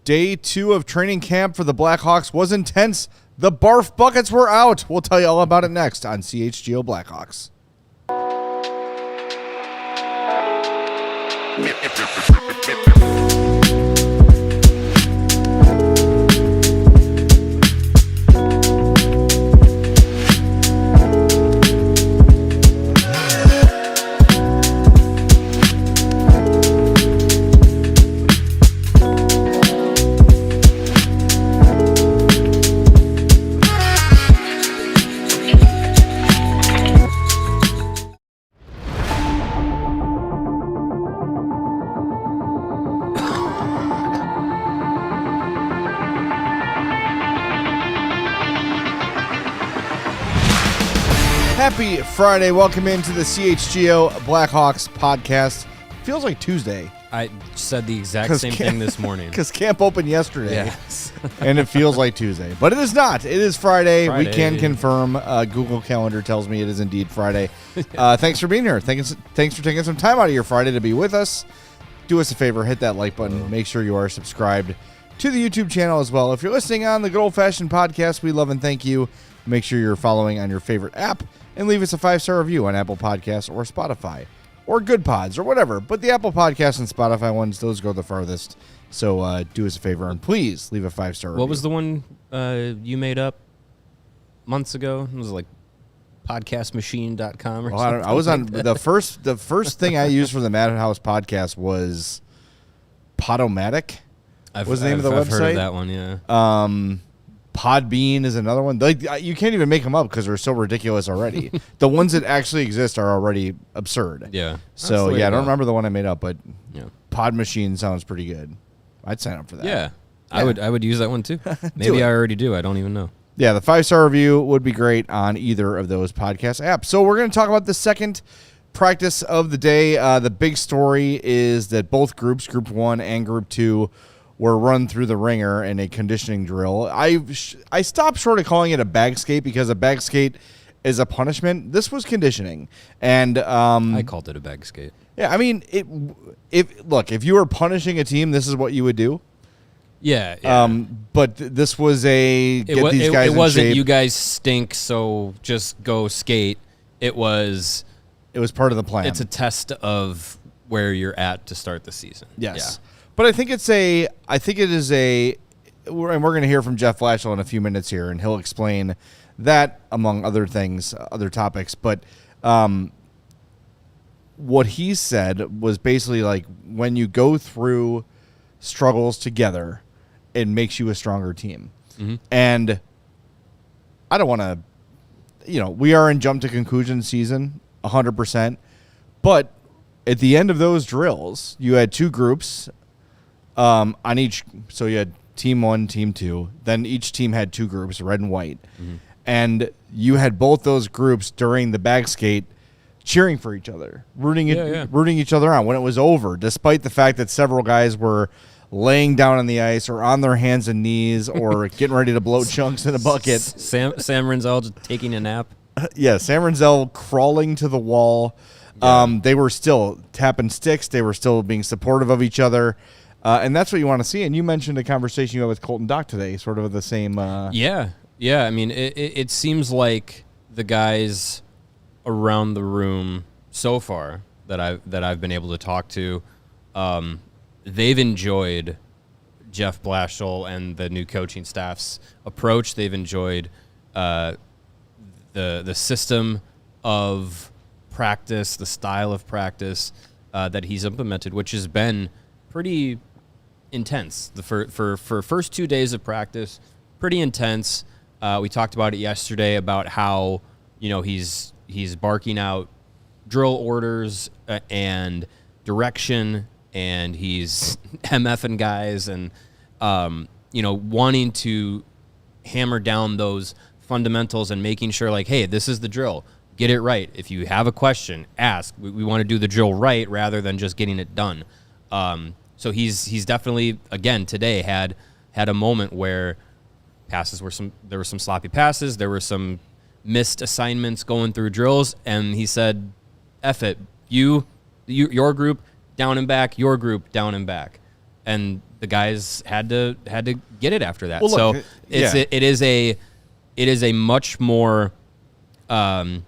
Day 2 of training camp for the Blackhawks was intense. The barf buckets were out. We'll tell you all about it next on CHGO Blackhawks. Happy Friday. Welcome into the CHGO Blackhawks Podcast. Feels like Tuesday. I said the exact same thing this morning. Because camp opened yesterday. Yes. And it feels like Tuesday. But it is not. It is Friday. We can confirm. Google Calendar tells me it is indeed Friday. Thanks for being here. Thanks for taking some time out of your Friday to be with us. Do us a favor. Hit that like button. Make sure you are subscribed to the YouTube channel as well. If you're listening on the Good Old Fashioned Podcast, we love and thank you. Make sure you're following on your favorite app. And leave us a 5-star review on Apple Podcasts or Spotify or Good Pods or whatever. But the Apple Podcasts and Spotify ones, those go the farthest. So do us a favor and please leave a 5-star review. What was the one you made up months ago? It was like podcastmachine.com or something. I was on the first thing I used for the Madhouse podcast was Podomatic. Was the name of the website? I've heard of that one, yeah. Podbean is another one. Like, you can't even make them up because they're so ridiculous already. The ones that actually exist are already absurd. Yeah. So, yeah, I don't remember the one I made up, but yeah. Pod Machine sounds pretty good. I'd sign up for that. Yeah. I would use that one too. Maybe I already do. I don't even know. Yeah, the 5-star review would be great on either of those podcast apps. So we're going to talk about the second practice of the day. The big story is that both groups, Group 1 and Group 2, were run through the ringer in a conditioning drill. I stopped short of calling it a bag skate because a bag skate is a punishment. This was conditioning, and I called it a bag skate. Yeah, I mean, if you were punishing a team, this is what you would do. Yeah. But this was these guys in shape. It wasn't you guys stink, so just go skate. It was part of the plan. It's a test of where you're at to start the season. Yes. Yeah. But I think it is and we're going to hear from Jeff Blashill in a few minutes here, and he'll explain that among other things, other topics. But what he said was basically like when you go through struggles together, it makes you a stronger team. Mm-hmm. And I don't want to, we are in jump to conclusion season 100%. But at the end of those drills, you had two groups. On each, so you had team 1, team 2. Then each team had two groups, red and white, and you had both those groups during the bag skate cheering for each other, rooting each other on when it was over, despite the fact that several guys were laying down on the ice or on their hands and knees or getting ready to blow chunks in a bucket. Sam Renzel just taking a nap. Yeah, Sam Renzel crawling to the wall. Yeah. They were still tapping sticks. They were still being supportive of each other. And that's what you want to see. And you mentioned a conversation you had with Colton Dock today, sort of the same. Yeah. I mean, it seems like the guys around the room so far that I've been able to talk to, they've enjoyed Jeff Blashill and the new coaching staff's approach. They've enjoyed the system of practice, the style of practice that he's implemented, which has been pretty intense. For first 2 days of practice, pretty intense. We talked about it yesterday about how he's barking out drill orders and direction, and he's MFing guys and wanting to hammer down those fundamentals and making sure like, hey, this is the drill. Get it right. If you have a question, ask. We want to do the drill right rather than just getting it done. So he's definitely, again, today had a moment where there were some sloppy passes, there were some missed assignments going through drills, and he said, F it, your group down and back, your group down and back. And the guys had to get it after that. Well, look, so it is a much more I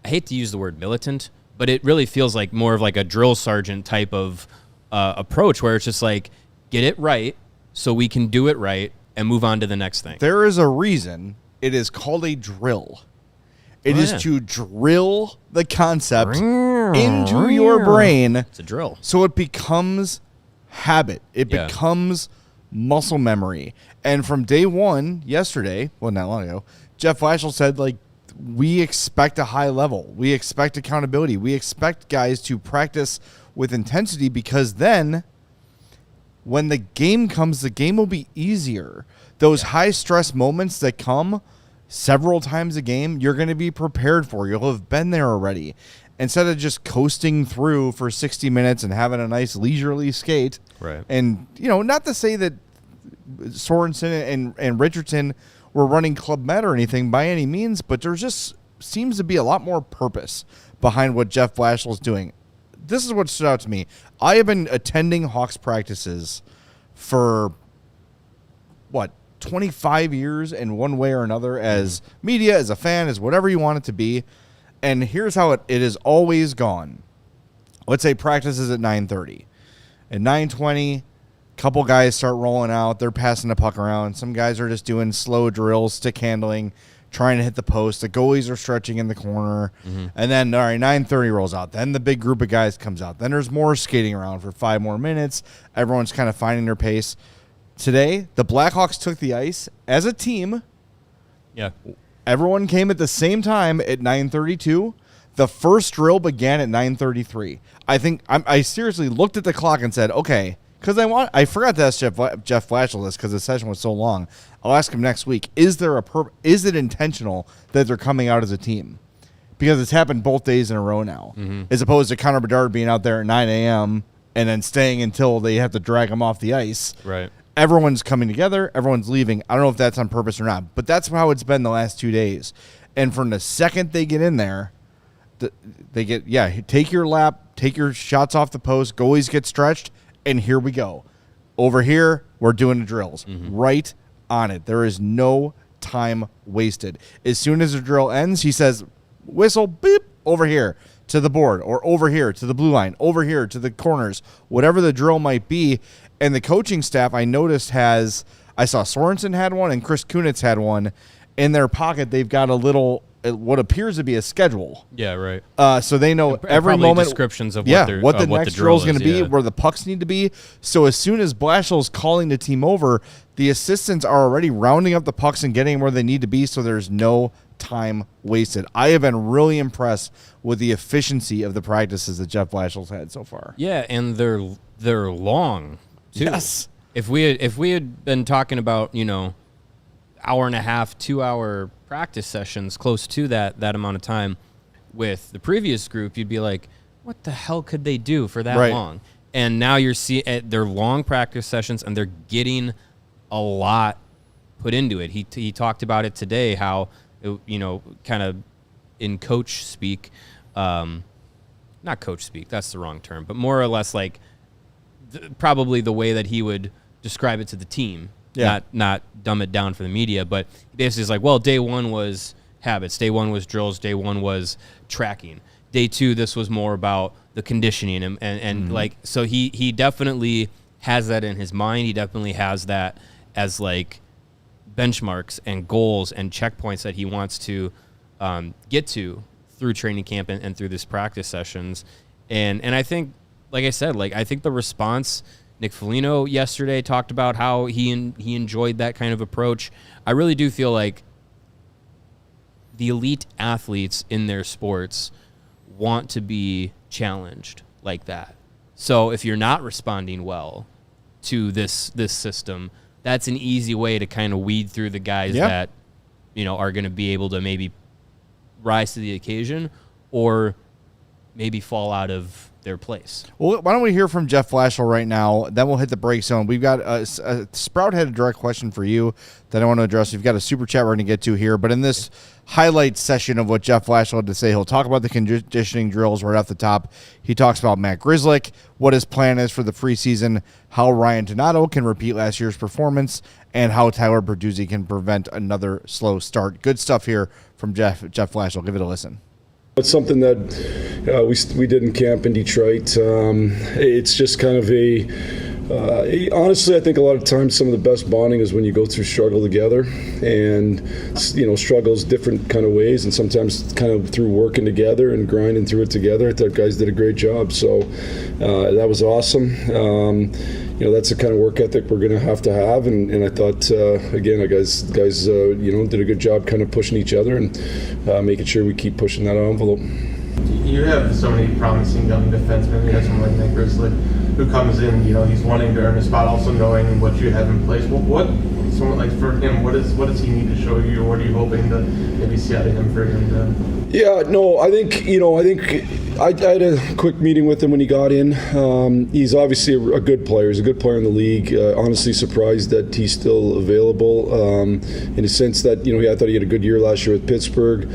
hate to use the word militant, but it really feels like more of like a drill sergeant type of approach where it's just like, get it right so we can do it right and move on to the next thing. There is a reason it is called a drill. It is to drill the concept into your brain. It's a drill. So it becomes habit. It becomes muscle memory. And from day one, yesterday, well, not long ago, Jeff Blashill said, like, we expect a high level. We expect accountability. We expect guys to practice with intensity because then when the game comes, the game will be easier. Those high-stress moments that come several times a game, you're going to be prepared for. You'll have been there already. Instead of just coasting through for 60 minutes and having a nice leisurely skate. Right. And, not to say that Sorensen and Richardson were running Club Med or anything by any means, but there just seems to be a lot more purpose behind what Jeff Blashill is doing. This is what stood out to me. I have been attending Hawks practices for, 25 years in one way or another, as media, as a fan, as whatever you want it to be. And here's how it has always gone. Let's say practice is at 9:30. At 9:20, couple guys start rolling out. They're passing the puck around. Some guys are just doing slow drills, stick handling, trying to hit the post. The goalies are stretching in the corner. And then, all right, 9:30 rolls out. Then the big group of guys comes out. Then there's more skating around for 5 more minutes. Everyone's kind of finding their pace. Today, the Blackhawks took the ice as a team. Yeah. Everyone came at the same time at 9:32. The first drill began at 9:33. I seriously looked at the clock and said, okay, because I forgot to ask Jeff Blashill this because the session was so long. I'll ask him next week. Is it intentional that they're coming out as a team? Because it's happened both days in a row now, as opposed to Connor Bedard being out there at 9 a.m. and then staying until they have to drag him off the ice. Right. Everyone's coming together. Everyone's leaving. I don't know if that's on purpose or not, but that's how it's been the last 2 days. And from the second they get in there, take your lap, take your shots off the post, goalies get stretched, and here we go. Over here, we're doing the drills. Right on it. There is no time wasted. As soon as the drill ends, he says, whistle, beep, over here to the board, or over here to the blue line, over here to the corners, whatever the drill might be. And the coaching staff, I noticed, I saw Sorensen had one and Chris Kunitz had one. In their pocket, they've got a little, what appears to be a schedule. Yeah, right. So they know And every probably moment. descriptions of what the next drill is going to be, yeah. where the pucks need to be. So as soon as Blashill's calling the team over, the assistants are already rounding up the pucks and getting where they need to be, so there's no time wasted. I have been really impressed with the efficiency of the practices that Jeff Blashill's had so far. Yeah, and they're long too. Yes. If we had been talking about, hour and a half, 2 hour practice sessions close to that amount of time with the previous group, you'd be like, what the hell could they do for that long? And now you're seeing they're long practice sessions and they're getting a lot put into it. He talked about it today, how, kind of in coach speak, not coach speak, that's the wrong term, but more or less like probably the way that he would describe it to the team. Not dumb it down for the media, but basically it's like, well, day one was habits, day one was drills, day one was tracking. Day two, this was more about the conditioning and like, so he definitely has that in his mind. He definitely has that as like benchmarks and goals and checkpoints that he wants to get to through training camp and through this practice sessions. And I think, like I said, I think the response, Nick Foligno yesterday talked about how he enjoyed that kind of approach. I really do feel like the elite athletes in their sports want to be challenged like that. So if you're not responding well to this system, that's an easy way to kind of weed through the guys that, are going to be able to maybe rise to the occasion or maybe fall out of their place. Well, why don't we hear from Jeff Blashill right now? Then we'll hit the break zone. We've got Sprout had a direct question for you that I want to address. We've got a super chat we're going to get to here, but in this highlight session of what Jeff Blashill had to say, he'll talk about the conditioning drills right off the top. He talks about Matt Grzelcyk, what his plan is for the preseason, how Ryan Donato can repeat last year's performance, and how Tyler Bertuzzi can prevent another slow start. Good stuff here from Jeff Blashill. Give it a listen. It's something that we did in camp in Detroit. It's just kind of honestly, I think a lot of times some of the best bonding is when you go through struggle together, and struggles different kind of ways, and sometimes kind of through working together and grinding through it together. I thought guys did a great job, so that was awesome. That's the kind of work ethic we're going to have, and I thought again, guys did a good job kind of pushing each other and making sure we keep pushing that envelope. You have so many promising young defensemen. You have someone like Matt Grzelcyk who comes in, he's wanting to earn a spot, also knowing what you have in place. What someone like for him, what does he need to show you, or what are you hoping to maybe see out of him for him to? Yeah, no, I think I had a quick meeting with him when he got in. He's obviously a good player. He's a good player in the league. Honestly surprised that he's still available in the sense that, I thought he had a good year last year with Pittsburgh.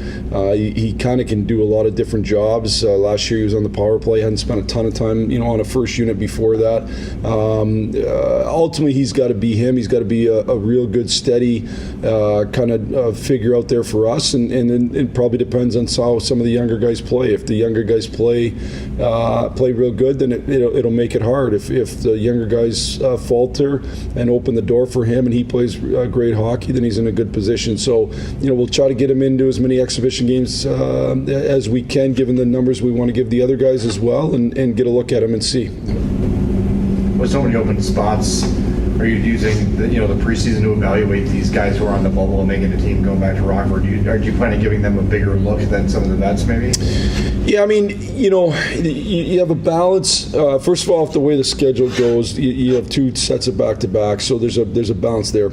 He kind of can do a lot of different jobs. Last year he was on the power play, hadn't spent a ton of time, on a first unit before that. Ultimately, he's got to be him. He's got to be a real good, steady kind of figure out there for us, and it probably depends on how some of the younger guys play. If the younger guys play real good, then it'll make it hard. If the younger guys falter and open the door for him and he plays great hockey, then he's in a good position. So we'll try to get him into as many exhibition games as we can, given the numbers we want to give the other guys as well, and get a look at him and see. With so many open spots, are you using the preseason to evaluate these guys who are on the bubble and making the team going back to Rockford? Are you planning on giving them a bigger look than some of the vets maybe? Yeah, I mean, you have a balance. First of all, if the way the schedule goes, you have two sets of back-to-back, so there's a balance there.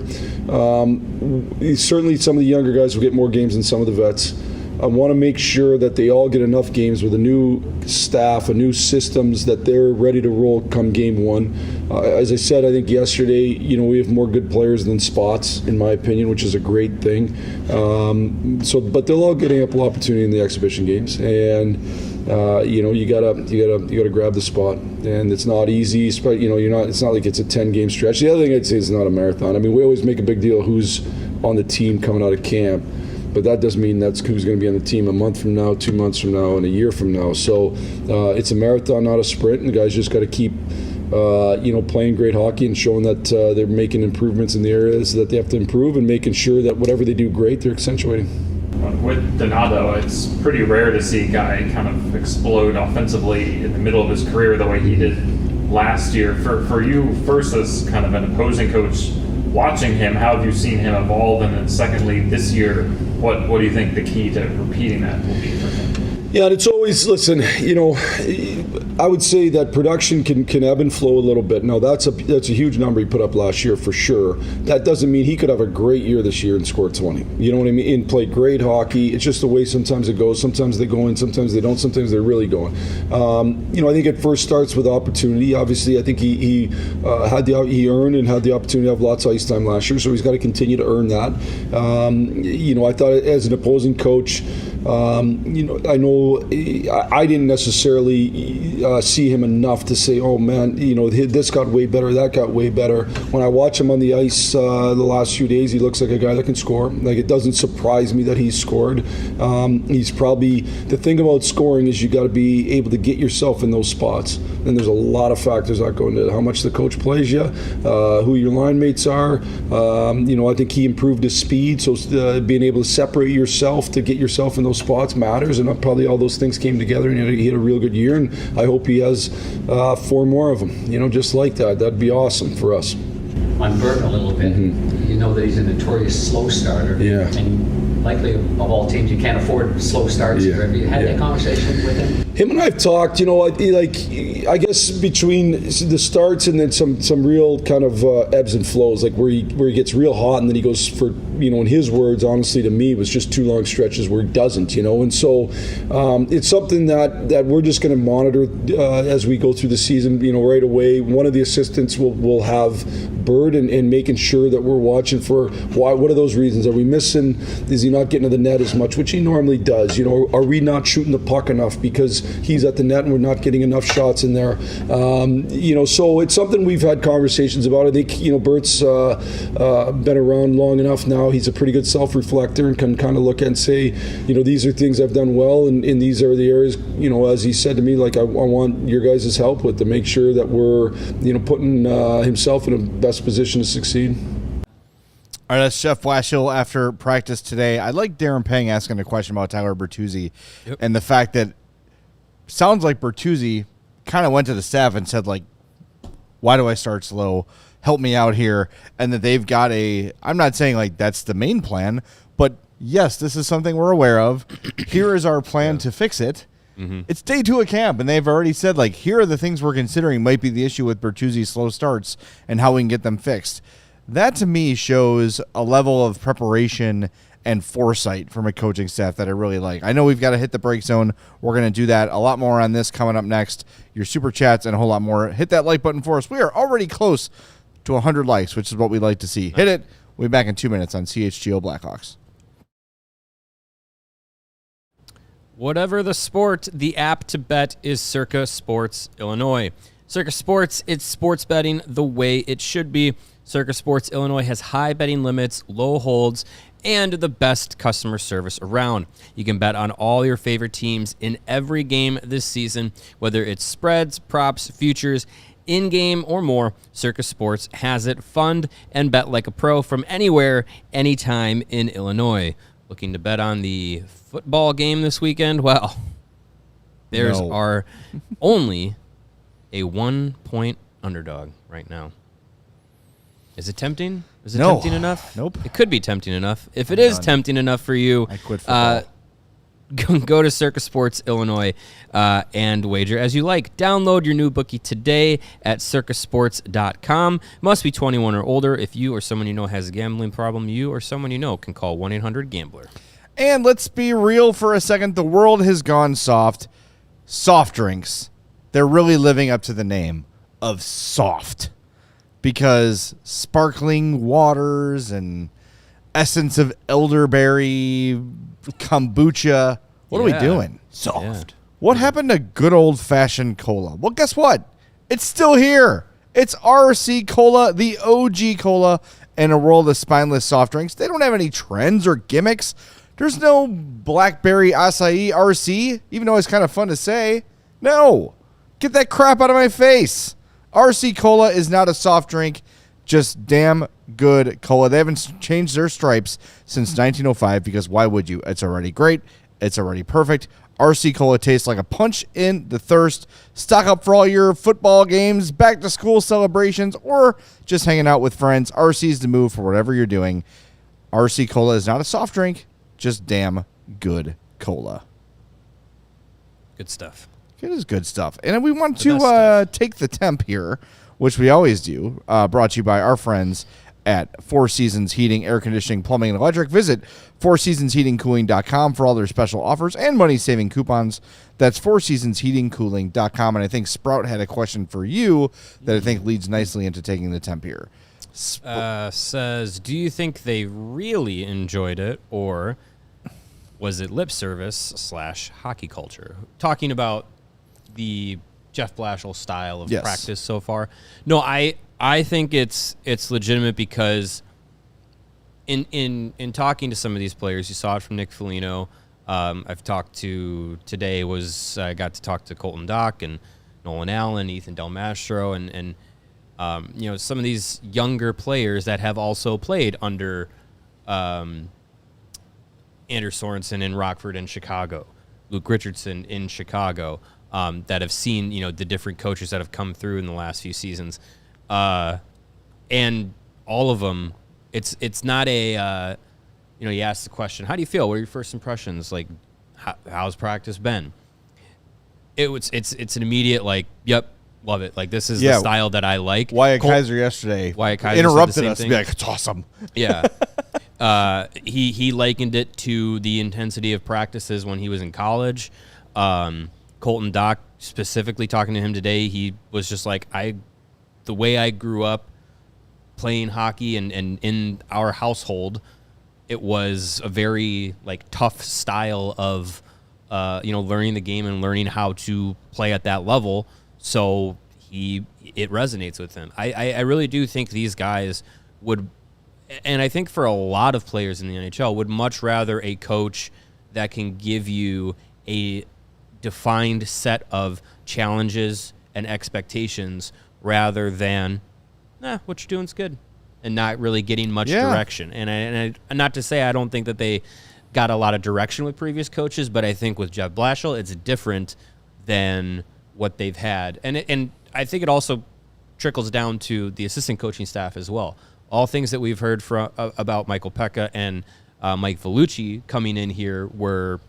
Certainly some of the younger guys will get more games than some of the vets. I want to make sure that they all get enough games with a new staff, a new systems, that they're ready to roll come game one. As I said, I think yesterday, we have more good players than spots, in my opinion, which is a great thing. But they'll all get ample opportunity in the exhibition games, and you gotta grab the spot, and it's not easy. But it's not like it's a 10-game stretch. The other thing I'd say is it's not a marathon. I mean, we always make a big deal who's on the team coming out of camp. But that doesn't mean that's who's going to be on the team a month from now, 2 months from now, and a year from now. So it's a marathon, not a sprint, and the guys just got to keep, playing great hockey and showing that they're making improvements in the areas that they have to improve, and making sure that whatever they do great, they're accentuating. With Donato, it's pretty rare to see a guy kind of explode offensively in the middle of his career the way he did last year. For you, first as kind of an opposing coach, watching him, how have you seen him evolve? And then secondly, this year, what do you think the key to repeating that will be for him? Yeah, and it's always, listen, I would say that production can ebb and flow a little bit. Now, that's a huge number he put up last year for sure. That doesn't mean he could have a great year this year and score 20. You know what I mean? And play great hockey. It's just the way sometimes it goes. Sometimes they go in, sometimes they don't, sometimes they're really going. I think it first starts with opportunity. Obviously, I think he earned and had the opportunity to have lots of ice time last year, so he's got to continue to earn that. I thought as an opposing coach, I know I didn't necessarily see him enough to say, oh man, this got way better, that got way better. When I watch him on the ice the last few days, he looks like a guy that can score. Like, it doesn't surprise me that he's scored. He's probably, the thing about scoring is you got to be able to get yourself in those spots. And there's a lot of factors that go into it. How much the coach plays you, who your line mates are. I think he improved his speed, so being able to separate yourself to get yourself in those spots matters, and probably all those things came together, and he had a real good year, and I hope he has 4 more of them, just like that. That'd be awesome for us. On Bert a little bit, you know that he's a notorious slow starter. Yeah. And likely of all teams, you can't afford slow starts. Yeah. Have you had that conversation with him? Him and I have talked, I guess between the starts and then some real kind of ebbs and flows, like where he gets real hot and then he goes for, in his words, honestly to me, it was just 2 long stretches where he doesn't, and so it's something that we're just going to monitor as we go through the season, right away. One of the assistants will have Bird and making sure that we're watching for what are those reasons? Are we missing? Is he not getting to the net as much, which he normally does? Are we not shooting the puck enough because he's at the net and we're not getting enough shots in there? So it's something we've had conversations about. I think, Bert's been around long enough now. He's a pretty good self-reflector and can kind of look and say, these are things I've done well, and these are the areas, as he said to me, like, I want your guys' help with to make sure that we're, putting himself in a best position to succeed. All right, that's Jeff Blashill after practice today. I like Darren Pang asking a question about Tyler Bertuzzi and the fact that sounds like Bertuzzi kind of went to the staff and said, like, why do I start slow? Help me out here. And that they've got I'm not saying like that's the main plan, but yes, this is something we're aware of. Here is our plan to fix it. Mm-hmm. It's day 2 of camp, and they've already said, like, here are the things we're considering might be the issue with Bertuzzi's slow starts and how we can get them fixed. That, to me, shows a level of preparation and foresight from a coaching staff that I really like. I know we've got to hit the break zone. We're going to do that. A lot more on this coming up next. Your super chats and a whole lot more. Hit that like button for us. We are already close to 100 likes, which is what we like to see. Hit it. We'll be back in 2 minutes on CHGO Blackhawks. Whatever the sport, the app to bet is Circa Sports Illinois. Circa Sports, it's sports betting the way it should be. Circa Sports Illinois has high betting limits, low holds, and the best customer service around. You can bet on all your favorite teams in every game this season, whether it's spreads, props, futures, in-game, or more. Circa Sports has it. Fund and bet like a pro from anywhere, anytime in Illinois. Looking to bet on the football game this weekend? Well, there's our only a 1-point underdog right now. Is it tempting? Is it tempting enough? Nope. It could be tempting enough. If it is tempting enough for you, I quit football. Go to Circa Sports Illinois and wager as you like. Download your new bookie today at circasports.com. Must be 21 or older. If you or someone you know has a gambling problem, you or someone you know can call 1-800-GAMBLER. And let's be real for a second. The world has gone soft. Soft drinks. They're really living up to the name of soft. Because sparkling waters and essence of elderberry, kombucha. What are we doing? Soft. Yeah. What happened to good old-fashioned cola? Well, guess what? It's still here. It's RC Cola, the OG cola, in a world of spineless soft drinks. They don't have any trends or gimmicks. There's no blackberry acai RC, even though it's kind of fun to say. No. Get that crap out of my face. RC Cola is not a soft drink, just damn good cola. They haven't changed their stripes since 1905 because why would you? It's already great. It's already perfect. RC Cola tastes like a punch in the thirst. Stock up for all your football games, back to school celebrations, or just hanging out with friends. RC's the move for whatever you're doing. RC Cola is not a soft drink, just damn good cola. Good stuff. It is good stuff. And we want to take the temp here, which we always do, brought to you by our friends at Four Seasons Heating, Air Conditioning, Plumbing, and Electric. Visit fourseasonsheatingcooling.com for all their special offers and money-saving coupons. That's fourseasonsheatingcooling.com. And I think Sprout had a question for you that I think leads nicely into taking the temp here. Says, do you think they really enjoyed it, or was it lip service / hockey culture? Talking about the Jeff Blashill style of practice so far. No, I think it's legitimate because in talking to some of these players, you saw it from Nick Foligno. I've talked to today I got to talk to Colton Dock and Nolan Allen, Ethan Del Mastro, and some of these younger players that have also played under Anders Sorensen in Rockford and Chicago, Luke Richardson in Chicago. That have seen, the different coaches that have come through in the last few seasons. And all of them, it's not a he asked the question, how do you feel? What are your first impressions? Like, how's practice been? It's an immediate, like, yep, love it. Like, this is the style that I like. Wyatt Kaiser yesterday interrupted us to be like, it's awesome. Yeah. He likened it to the intensity of practices when he was in college. Colton Dock, specifically talking to him today, he was just like, the way I grew up playing hockey and in our household, it was a very like tough style of learning the game and learning how to play at that level. So it resonates with him. I really do think these guys would, and I think for a lot of players in the NHL, would much rather a coach that can give you a defined set of challenges and expectations rather than, what you're doing's good, and not really getting much direction. And not to say I don't think that they got a lot of direction with previous coaches, but I think with Jeff Blashill, it's different than what they've had. And I think it also trickles down to the assistant coaching staff as well. All things that we've heard about Michael Pekka and Mike Vellucci coming in here were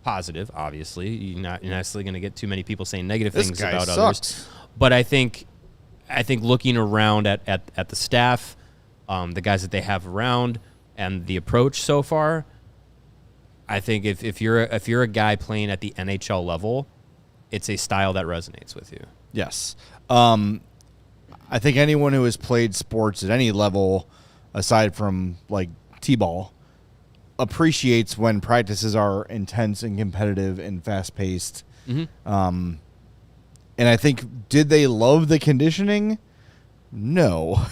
positive, obviously. You're not necessarily going to get too many people saying negative things about others. But I think looking around at the staff, the guys that they have around, and the approach so far, I think if you're a guy playing at the NHL level, it's a style that resonates with you. Yes. I think anyone who has played sports at any level, aside from like T-ball, appreciates when practices are intense and competitive and fast-paced. Mm-hmm. And I think, did they love the conditioning? No.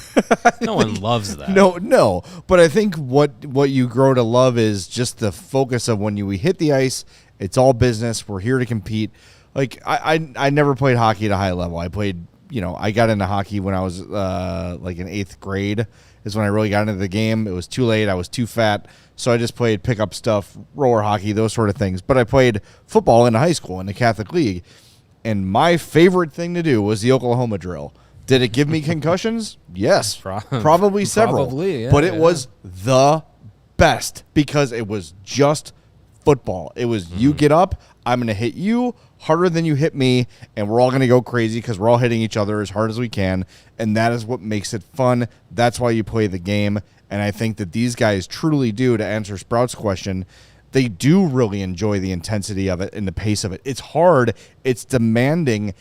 No one loves that. No. But I think what you grow to love is just the focus of when we hit the ice, it's all business. We're here to compete. Like, I never played hockey at a high level. I played, I got into hockey when I was like in 8th grade is when I really got into the game. It was too late. I was too fat. So I just played pickup stuff, roller hockey, those sort of things. But I played football in high school in the Catholic League. And my favorite thing to do was the Oklahoma drill. Did it give me concussions? Yes, probably several. But it was the best because it was just football. It was you get up, I'm going to hit you harder than you hit me, and we're all going to go crazy because we're all hitting each other as hard as we can, and that is what makes it fun. That's why you play the game, and I think that these guys truly do, to answer Sprout's question, they do really enjoy the intensity of it and the pace of it. It's hard. It's demanding.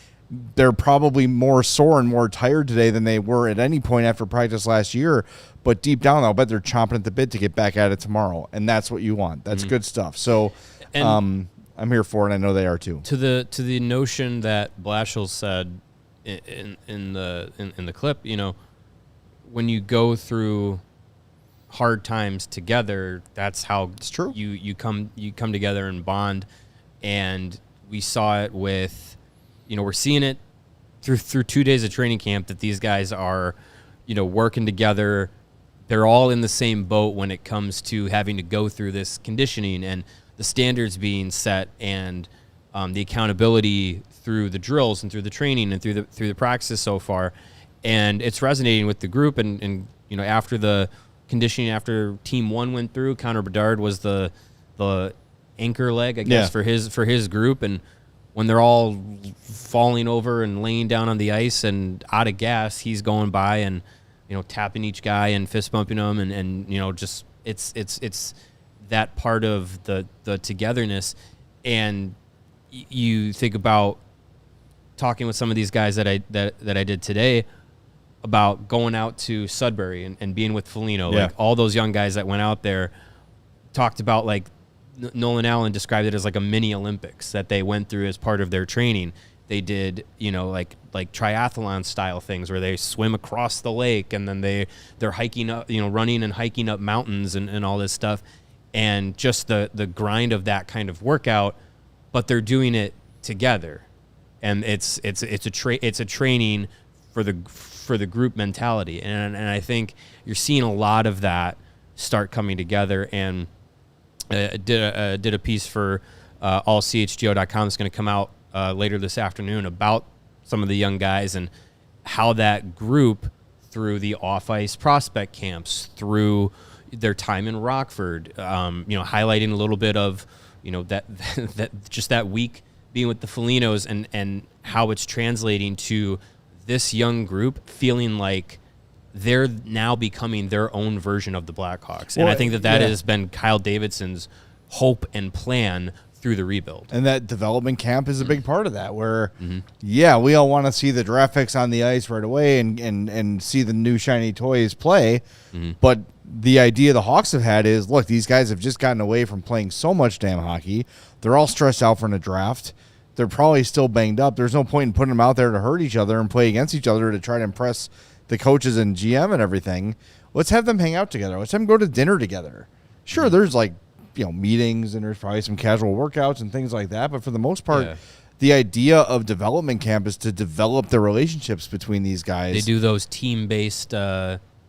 They're probably more sore and more tired today than they were at any point after practice last year. But deep down, I'll bet they're chomping at the bit to get back at it tomorrow. And that's what you want. That's good stuff. So I'm here for it. And I know they are too. To the notion that Blashill said in the clip, when you go through hard times together, that's how it's true. You come together and bond. And we saw it with, we're seeing it through 2 days of training camp that these guys are, working together. They're all in the same boat when it comes to having to go through this conditioning and the standards being set and the accountability through the drills and through the training and through the practices so far. And it's resonating with the group. And after the conditioning, after Team 1 went through, Connor Bedard was the anchor leg, I guess, for his group. And when they're all falling over and laying down on the ice and out of gas, he's going by and tapping each guy and fist bumping them and just it's that part of the togetherness. And you think about talking with some of these guys that I did today about going out to Sudbury and being with Foligno. Like all those young guys that went out there talked about, like, Nolan Allen described it as like a mini Olympics that they went through as part of their training. They did, like triathlon style things where they swim across the lake and then they're hiking up, running and hiking up mountains and all this stuff. And just the grind of that kind of workout, but they're doing it together. And it's a training for the group mentality. And I think you're seeing a lot of that start coming together. And did a piece for ALLCITY.com that's going to come out later this afternoon about some of the young guys and how that group, through the off-ice prospect camps, through their time in Rockford, highlighting a little bit of, that just that week being with the Folignos and how it's translating to this young group feeling like they're now becoming their own version of the Blackhawks. And I think that has been Kyle Davidson's hope and plan through the rebuild. And that development camp is a big part of that, where, we all want to see the draft picks on the ice right away and see the new shiny toys play. But the idea the Hawks have had is, look, these guys have just gotten away from playing so much damn hockey. They're all stressed out from the draft. They're probably still banged up. There's no point in putting them out there to hurt each other and play against each other to try to impress the coaches and GM and everything. Let's have them hang out together. Let's have them go to dinner together. Sure, there's meetings and there's probably some casual workouts and things like that. But for the most part, the idea of development camp is to develop the relationships between these guys. They do those team-based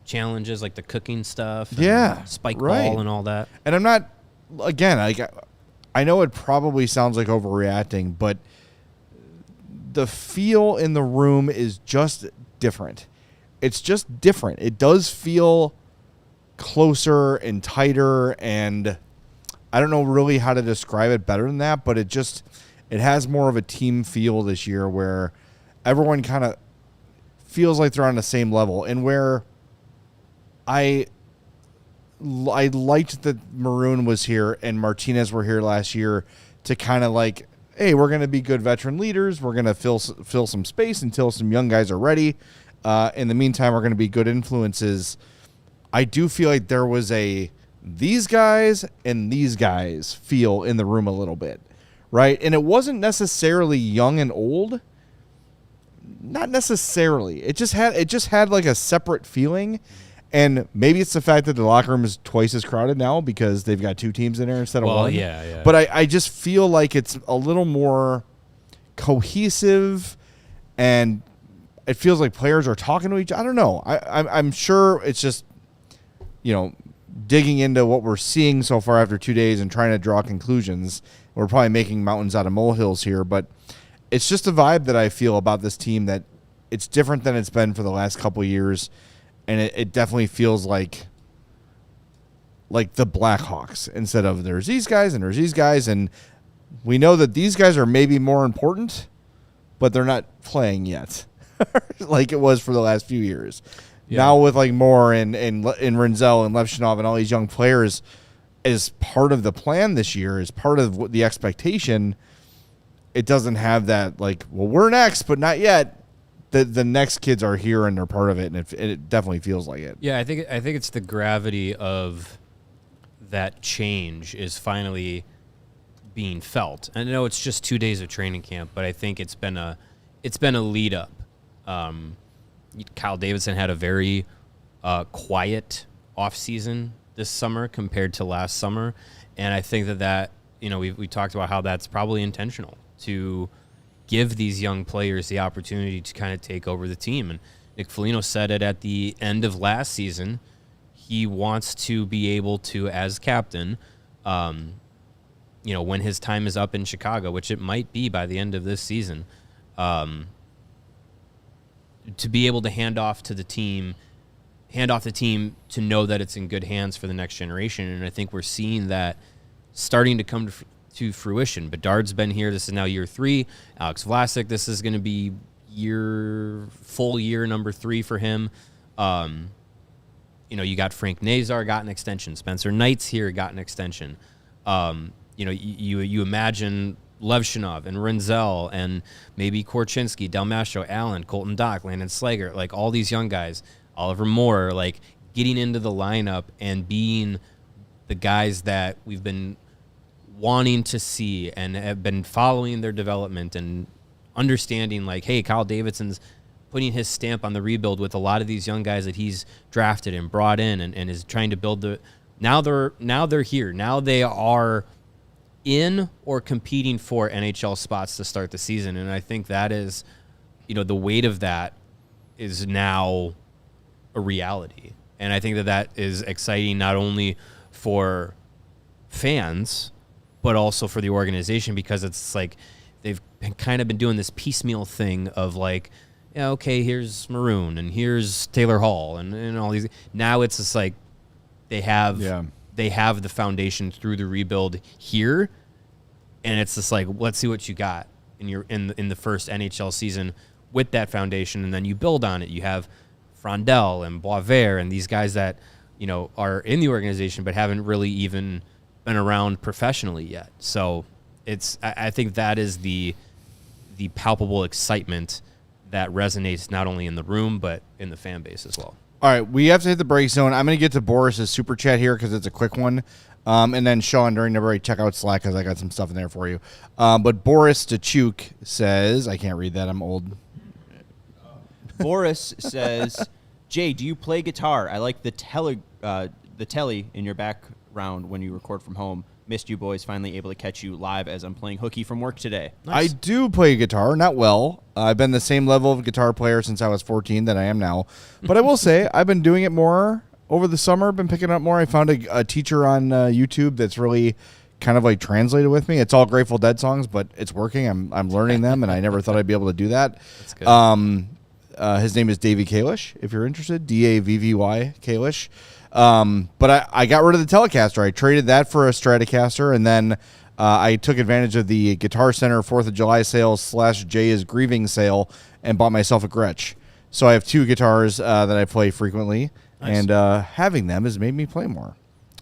challenges like the cooking stuff, and spike ball and all that. And I'm not, again, I know it probably sounds like overreacting, but the feel in the room is just different. It's just different. It does feel closer and tighter, and I don't know really how to describe it better than that, but it has more of a team feel this year where everyone kind of feels like they're on the same level, and where I liked that Maroon was here and Martinez were here last year to kind of like, hey, we're going to be good veteran leaders. We're going to fill some space until some young guys are ready. In the meantime, we're going to be good influences. I do feel like there was these guys and these guys feel in the room a little bit, right? And it wasn't necessarily young and old. Not necessarily. It just had like a separate feeling. And maybe it's the fact that the locker room is twice as crowded now because they've got two teams in there instead of one. Yeah. But I just feel like it's a little more cohesive, and it feels like players are talking to each other. I don't know. I'm sure it's just, digging into what we're seeing so far after 2 days and trying to draw conclusions. We're probably making mountains out of molehills here, but it's just a vibe that I feel about this team that it's different than it's been for the last couple of years. And it definitely feels like the Blackhawks instead of there's these guys and there's these guys. And we know that these guys are maybe more important, but they're not playing yet like it was for the last few years. Yeah. Now with like Moore and Renzel and Levshinov and all these young players as part of the plan this year, as part of the expectation, it doesn't have that like, well, we're next, but not yet. The next kids are here and they're part of it, and it definitely feels like it. Yeah, I think it's the gravity of that change is finally being felt. I know it's just 2 days of training camp, but I think it's been a lead up. Kyle Davidson had a very quiet off season this summer compared to last summer, and I think that we talked about how that's probably intentional to give these young players the opportunity to kind of take over the team. And Nick Foligno said it at the end of last season. He wants to be able to, as captain, when his time is up in Chicago, which it might be by the end of this season, to be able to hand off the team to know that it's in good hands for the next generation. And I think we're seeing that starting to come to fruition. Bedard's been here. This is now year 3. Alex Vlasic, this is going to be full year number 3 for him. You got Frank Nazar got an extension. Spencer Knight's here, got an extension. You imagine Levshinov and Renzel and maybe Korchinski, Delmastro, Allen, Colton Dock, Landon Slager, like all these young guys, Oliver Moore, like getting into the lineup and being the guys that we've been wanting to see and have been following their development and understanding like, hey, Kyle Davidson's putting his stamp on the rebuild with a lot of these young guys that he's drafted and brought in and is trying to build now they're here. Now they are in or competing for NHL spots to start the season. And I think that is, the weight of that is now a reality. And I think that is exciting not only for fans, but also for the organization, because it's like they've kind of been doing this piecemeal thing of like, yeah, okay, here's Maroon and here's Taylor Hall and all these. Now it's just like they have the foundation through the rebuild here, and it's just like, let's see what you got in the first NHL season with that foundation, and then you build on it. You have Frondel and Boisvert and these guys that, you know, are in the organization but haven't really even been around professionally yet. So I think that is the palpable excitement that resonates not only in the room but in the fan base as well. All right, we have to hit the break zone. I'm going to get to Boris's super chat here because it's a quick one. And then Sean, during the break, check out Slack because I got some stuff in there for you. But Boris Dachuk says, I can't read that, I'm old. Boris says, Jay, do you play guitar? I like the telly in your background when you record from home. Missed you boys, finally able to catch you live as I'm playing hooky from work today. Nice. I do play guitar, not well. I've been the same level of guitar player since I was 14 that I am now. But I will say I've been doing it more over the summer, been picking up more. I found a teacher on YouTube that's really kind of like translated with me. It's all Grateful Dead songs, but it's working. I'm learning them, and I never thought I'd be able to do that. That's good. His name is Davey Kalish, if you're interested, Davvy Kalish. But I got rid of the Telecaster. I traded that for a Stratocaster, and then I took advantage of the Guitar Center 4th of July sale / Jay is Grieving sale and bought myself a Gretsch. So I have 2 guitars that I play frequently, and having them has made me play more.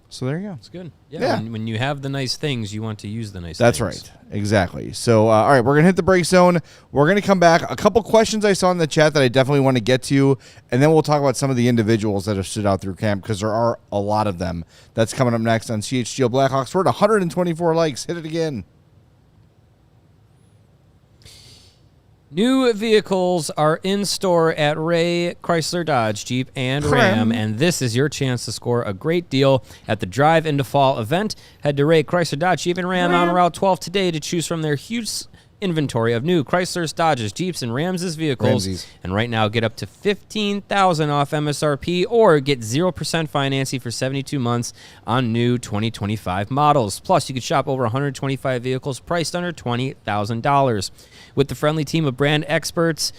So there you go. It's good. Yeah. When you have the nice things, you want to use the nice things. That's right. Exactly. So, all right, we're going to hit the break zone. We're going to come back. A couple questions I saw in the chat that I definitely want to get to, and then we'll talk about some of the individuals that have stood out through camp because there are a lot of them. That's coming up next on CHGO Blackhawks. We're at 124 likes. Hit it again. New vehicles are in store at Ray Chrysler Dodge Jeep and Ram, and this is your chance to score a great deal at the Drive into Fall event. Head to Ray Chrysler Dodge Jeep and Ram on Route 12 today to choose from their huge inventory of new Chryslers, Dodges, Jeeps, and Ramses vehicles. And right now, get up to $15,000 off MSRP or get 0% financing for 72 months on new 2025 models. Plus, you can shop over 125 vehicles priced under $20,000. With the friendly team of brand experts,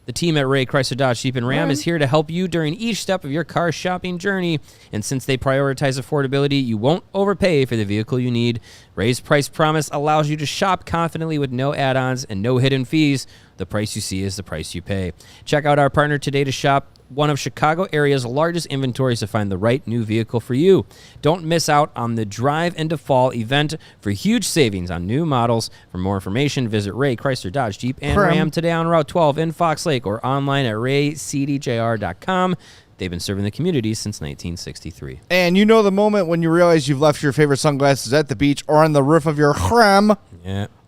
the team at Ray Chrysler Dodge Jeep and Ram is here to help you during each step of your car shopping journey. And since they prioritize affordability, you won't overpay for the vehicle you need. Ray's price promise allows you to shop confidently with no add-ons and no hidden fees. The price you see is the price you pay. Check out our partner today to shop one of Chicago area's largest inventories to find the right new vehicle for you. Don't miss out on the Drive into Fall event for huge savings on new models. For more information, visit Ray Chrysler Dodge Jeep and Ram today on Route 12 in Fox Lake or online at raycdjr.com. They've been serving the community since 1963. And you know the moment when you realize you've left your favorite sunglasses at the beach or on the roof of your Ram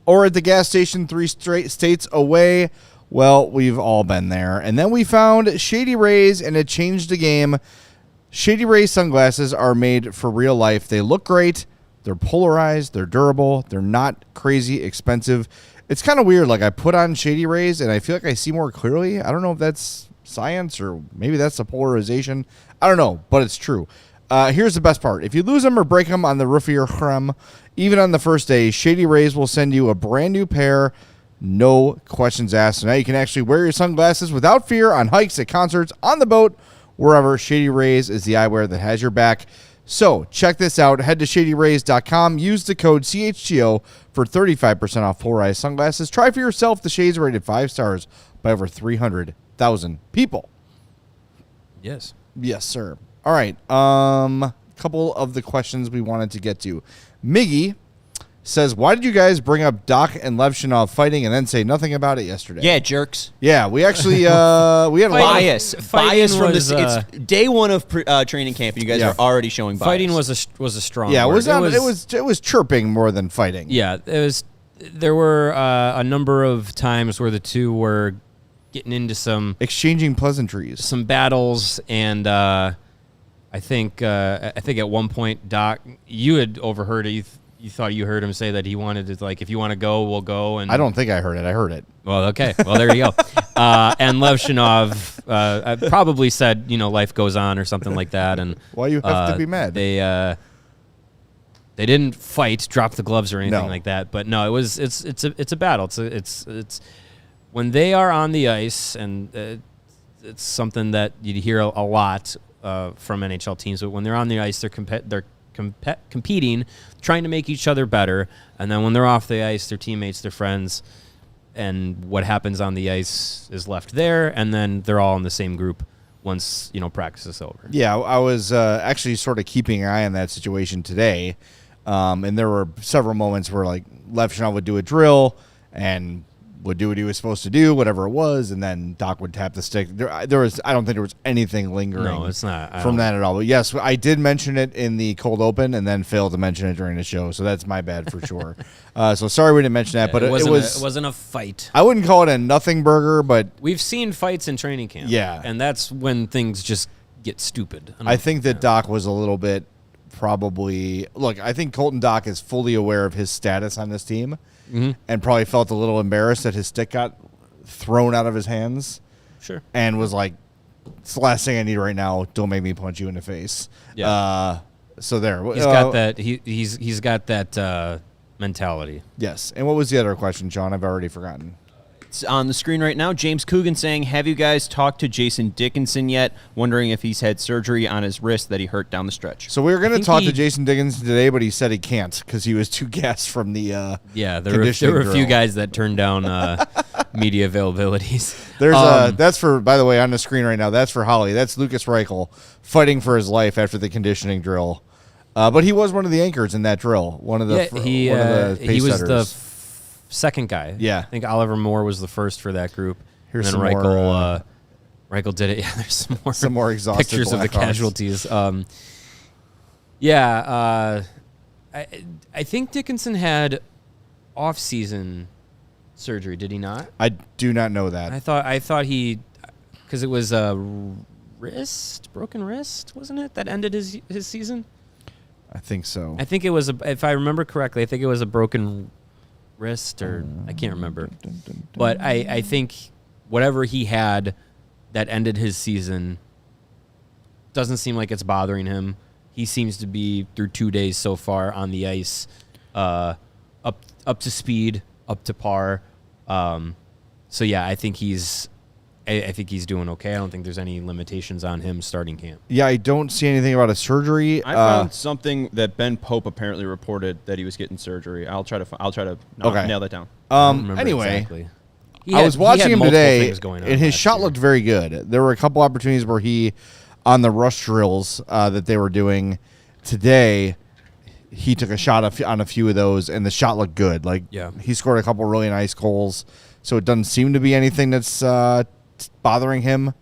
or at the gas station 3 states away. Well, we've all been there. And then we found Shady Rays, and it changed the game. Shady Rays sunglasses are made for real life. They look great. They're polarized. They're durable. They're not crazy expensive. It's kind of weird. Like, I put on Shady Rays, and I feel like I see more clearly. I don't know if that's science or maybe that's the polarization. I don't know, but it's true. Here's the best part. If you lose them or break them on the roof of your Ram, even on the first day, Shady Rays will send you a brand new pair. No questions asked. So now you can actually wear your sunglasses without fear on hikes, at concerts, on the boat, wherever. Shady Rays is the eyewear that has your back. So check this out. Head to shadyrays.com. Use the code CHGO for 35% off polarized sunglasses. Try for yourself. The shades are rated 5 stars by over 300,000 people. Yes. Yes, sir. All right. Couple of the questions we wanted to get to. Miggy says, why did you guys bring up Doc and Levshinov fighting and then say nothing about it yesterday? Yeah, jerks. Yeah, we actually we had a bias from was, this. It's day one of training camp, and you guys are already showing bias. Fighting was a strong. Yeah, word. It was chirping more than fighting. Yeah, it was. There were a number of times where the two were getting into some exchanging pleasantries, some battles, and I think at one point, Doc, you had overheard it. You thought you heard him say that he wanted to, like, if you want to go, we'll go. And I don't think I heard it. I heard it. Well, okay. Well, there you go. And Levshinov probably said, life goes on or something like that. And why you have to be mad? They didn't fight, drop the gloves or anything like that. But no, it's a battle. It's when they are on the ice, and it's something that you hear a lot from NHL teams, but when they're on the ice, they're competing, trying to make each other better, and then when they're off the ice, their teammates, their friends, and what happens on the ice is left there, and then they're all in the same group once practice is over. Yeah, I was actually sort of keeping an eye on that situation today, and there were several moments where like Levchenov would do a drill and would do what he was supposed to do, whatever it was, and then Doc would tap the stick. I don't think there was anything lingering. No, it's not from that at all. But yes, I did mention it in the cold open, and then failed to mention it during the show. So that's my bad for sure. So sorry we didn't mention that. But it wasn't a fight. I wouldn't call it a nothing burger, but we've seen fights in training camp. Yeah, and that's when things just get stupid. I think that Doc was a little bit probably. Look, I think Colton Doc is fully aware of his status on this team. Mm-hmm. And probably felt a little embarrassed that his stick got thrown out of his hands. Sure. And was like, it's the last thing I need right now. Don't make me punch you in the face. Yeah. So there. He's got that. He's got that mentality. Yes. And what was the other question, Sean? I've already forgotten. It's on the screen right now. James Coogan saying, have you guys talked to Jason Dickinson yet? Wondering if he's had surgery on his wrist that he hurt down the stretch. So we were going to talk to Jason Dickinson today, but he said he can't because he was too gassed from the there were a few guys that turned down media availabilities. There's that's for, by the way, on the screen right now, that's for Holly. That's Lucas Reichel fighting for his life after the conditioning drill. But he was one of the anchors in that drill. One of the he was setters. The second guy. Yeah. I think Oliver Moore was the first for that group. Here's and then some more, Reichel did it. Yeah, there's some more exhausted pictures of the Blackhawks. casualties. I think Dickinson had off-season surgery, did he not? I do not know that. I thought he, because it was a broken wrist, wasn't it? That ended his season? I think so. I think it was, if I remember correctly, I think it was a broken wrist, or I can't remember. But I think whatever he had that ended his season doesn't seem like it's bothering him. He seems to be, through 2 days so far on the ice, up to speed, up to par. So yeah, I think he's doing okay. I don't think there's any limitations on him starting camp. Yeah, I don't see anything about a surgery. I found something that Ben Pope apparently reported that he was getting surgery. I'll try to nail that down. Anyway, exactly. I was watching him today, and his shot looked very good. There were a couple opportunities where he, on the rush drills that they were doing today, he took a shot on a few of those, and the shot looked good. He scored a couple really nice goals, so it doesn't seem to be anything that's bothering him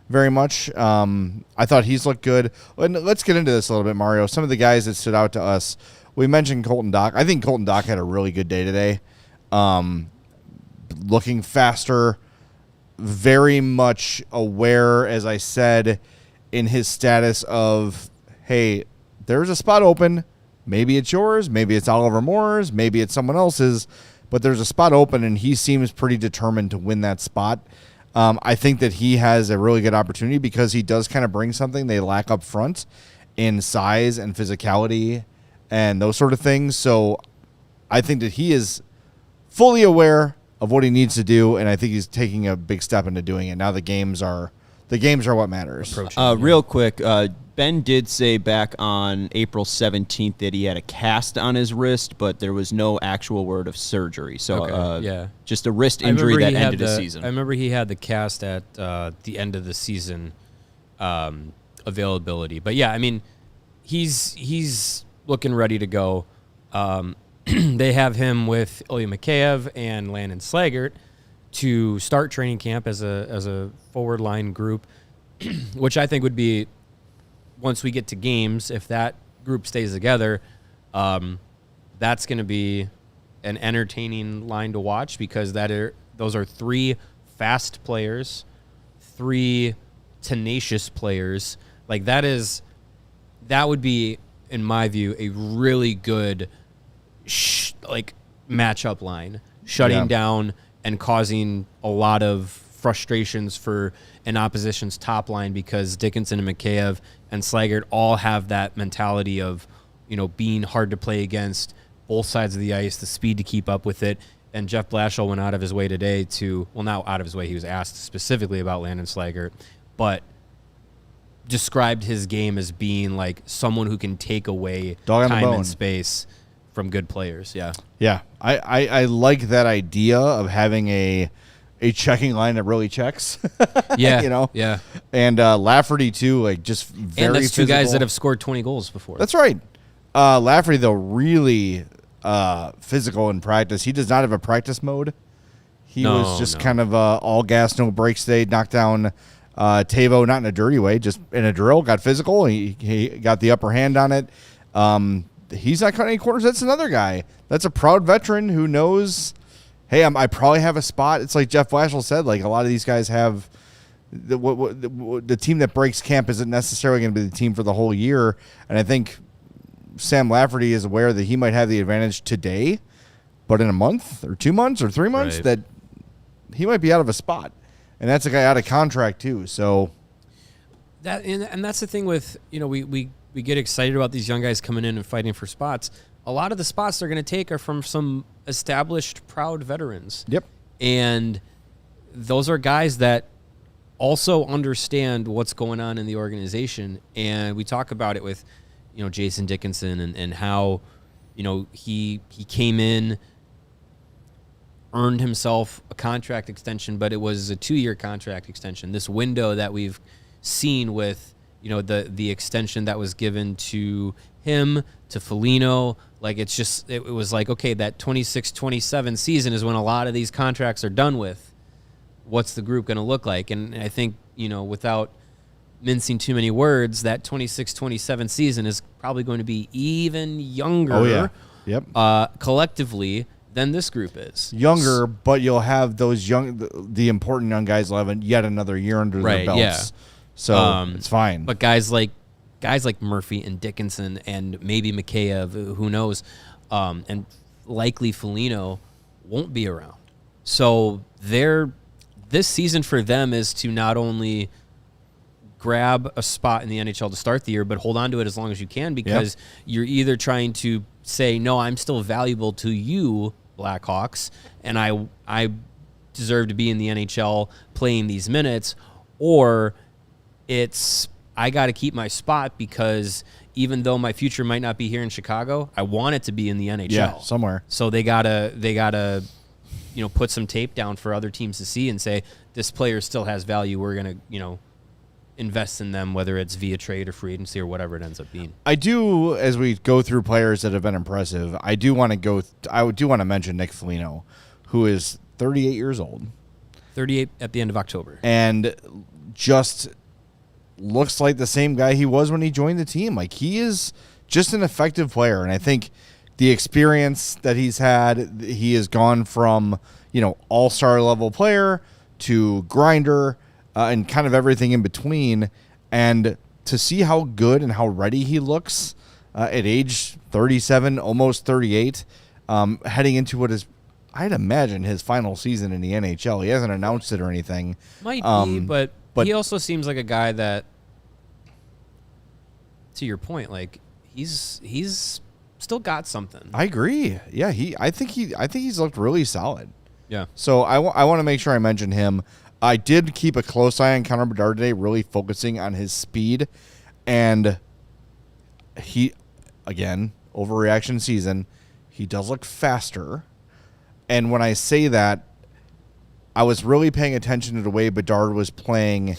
very much. I thought he's looked good. And let's get into this a little bit, Mario. Some of the guys that stood out to us, we mentioned Colton Doc. I think Colton Doc had a really good day today. Looking faster, very much aware, as I said, in his status of, hey, there's a spot open. Maybe it's yours. Maybe it's Oliver Moore's. Maybe it's someone else's. But there's a spot open, and he seems pretty determined to win that spot. I think that he has a really good opportunity because he does kind of bring something they lack up front in size and physicality and those sort of things. So I think that he is fully aware of what he needs to do, and I think he's taking a big step into doing it. Now the games are what matters. Real quick, Ben did say back on April 17th that he had a cast on his wrist, but there was no actual word of surgery. So just a wrist injury that ended the season. I remember he had the cast at the end of the season availability. But yeah, I mean, he's looking ready to go. They have him with Ilya Mikheyev and Landon Slaggert to start training camp as a forward line group, which I think would be, once we get to games, if that group stays together, that's going to be an entertaining line to watch because those are three fast players, three tenacious players. Like that would be, in my view, a really good matchup line, shutting down and causing a lot of frustrations for an opposition's top line because Dickinson and Mikheyev and Slaggert all have that mentality of, being hard to play against, both sides of the ice, the speed to keep up with it. And Jeff Blashill went out of his way today not out of his way, he was asked specifically about Landon Slaggert, but described his game as being like someone who can take away Dog on the time bone. and space from good players. Yeah. Yeah, I like that idea of having a checking line that really checks. Yeah. you know. Yeah. And Lafferty too, like just very. And that's two guys physical. that have scored 20 goals before. That's right. Lafferty though really physical in practice. He does not have a practice mode. He was just kind of all gas, no brakes today. Knocked down Tavo, not in a dirty way, just in a drill. Got physical. He got the upper hand on it. He's not cutting any corners. That's another guy. That's a proud veteran who knows, hey, I probably have a spot. It's like Jeff Blashill said, like a lot of these guys have the team that breaks camp isn't necessarily going to be the team for the whole year. And I think Sam Lafferty is aware that he might have the advantage today, but in a month or 2 months or 3 months that he might be out of a spot. And that's a guy out of contract too. So that and that's the thing with, we get excited about these young guys coming in and fighting for spots. A lot of the spots they're going to take are from some established, proud veterans. Yep. And those are guys that also understand what's going on in the organization. And we talk about it with, Jason Dickinson and how, he came in, earned himself a contract extension, but it was a 2-year contract extension. This window that we've seen with, the extension that was given to him, to Foligno, like it was like, okay, that 26-27 season is when a lot of these contracts are done with. What's the group going to look like? And I think, without mincing too many words, that 26-27 season is probably going to be even younger collectively than this group is. Younger, but you'll have those the important young guys will have yet another year under their belts. Yeah. So it's fine. But guys like Murphy and Dickinson and maybe Mikheyev, who knows, and likely Foligno won't be around. So this season for them is to not only grab a spot in the NHL to start the year, but hold on to it as long as you can, because you're either trying to say, no, I'm still valuable to you, Blackhawks, and I deserve to be in the NHL playing these minutes, or it's I got to keep my spot because even though my future might not be here in Chicago, I want it to be in the NHL somewhere. So they gotta put some tape down for other teams to see and say this player still has value. We're gonna invest in them, whether it's via trade or free agency or whatever it ends up being. I do, as we go through players that have been impressive, I do want to mention Nick Foligno, who is 38 years old. 38 at the end of October. And just looks like the same guy he was when he joined the team. Like, he is just an effective player. And I think the experience that he's had, he has gone from, all-star level player to grinder, and kind of everything in between. And to see how good and how ready he looks at age 37, almost 38, heading into what is, I'd imagine, his final season in the NHL. He hasn't announced it or anything. Might be, but he also seems like a guy that, to your point, like he's still got something. I agree. Yeah, I think he's looked really solid. Yeah. So I want to make sure I mention him. I did keep a close eye on Connor Bedard today, really focusing on his speed. And he, again, overreaction season, he does look faster. And when I say that, I was really paying attention to the way Bedard was playing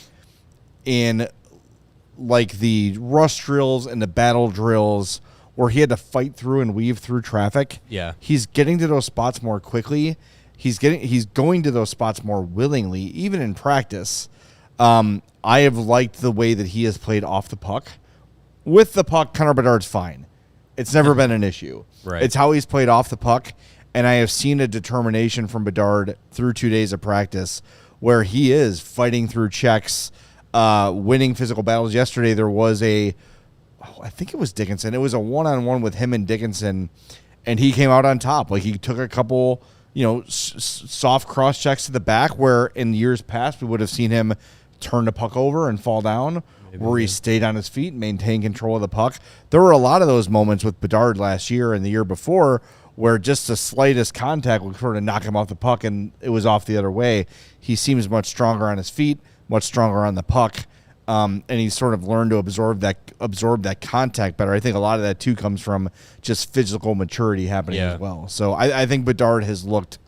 in like the rush drills and the battle drills where he had to fight through and weave through traffic. Yeah. He's getting to those spots more quickly. He's going to those spots more willingly, even in practice. I have liked the way that he has played off the puck. With the puck, Connor Bedard's fine. It's never been an issue. Right. It's how he's played off the puck, and I have seen a determination from Bedard through 2 days of practice where he is fighting through checks, winning physical battles. Yesterday there was I think it was Dickinson. It was a one-on-one with him and Dickinson, and he came out on top. Like, he took a couple soft cross checks to the back where in years past we would have seen him turn the puck over and fall down, where he stayed on his feet, maintained control of the puck. There were a lot of those moments with Bedard last year and the year before where just the slightest contact would sort of knock him off the puck and it was off the other way. He seems much stronger on his feet, much stronger on the puck. and he's sort of learned to absorb that contact better. I think a lot of that too comes from just physical maturity happening as well. So I think Bedard has looked,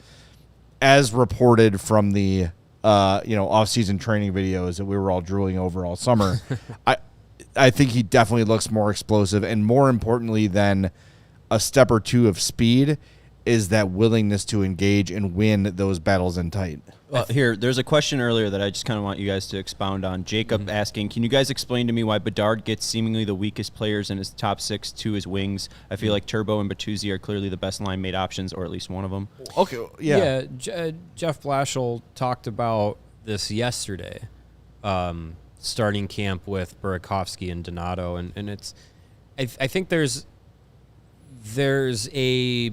as reported from the off-season training videos that we were all drooling over all summer. I think he definitely looks more explosive, and more importantly than a step or two of speed is that willingness to engage and win those battles in tight. Well, here, there's a question earlier that I just kind of want you guys to expound on. Jacob asking, can you guys explain to me why Bedard gets seemingly the weakest players in his top 6 to his wings? I feel like Turbo and Bertuzzi are clearly the best line mate options, or at least one of them. Okay, yeah. Jeff Blashill talked about this yesterday, starting camp with Burakovsky and Donato, and it's, I think there's a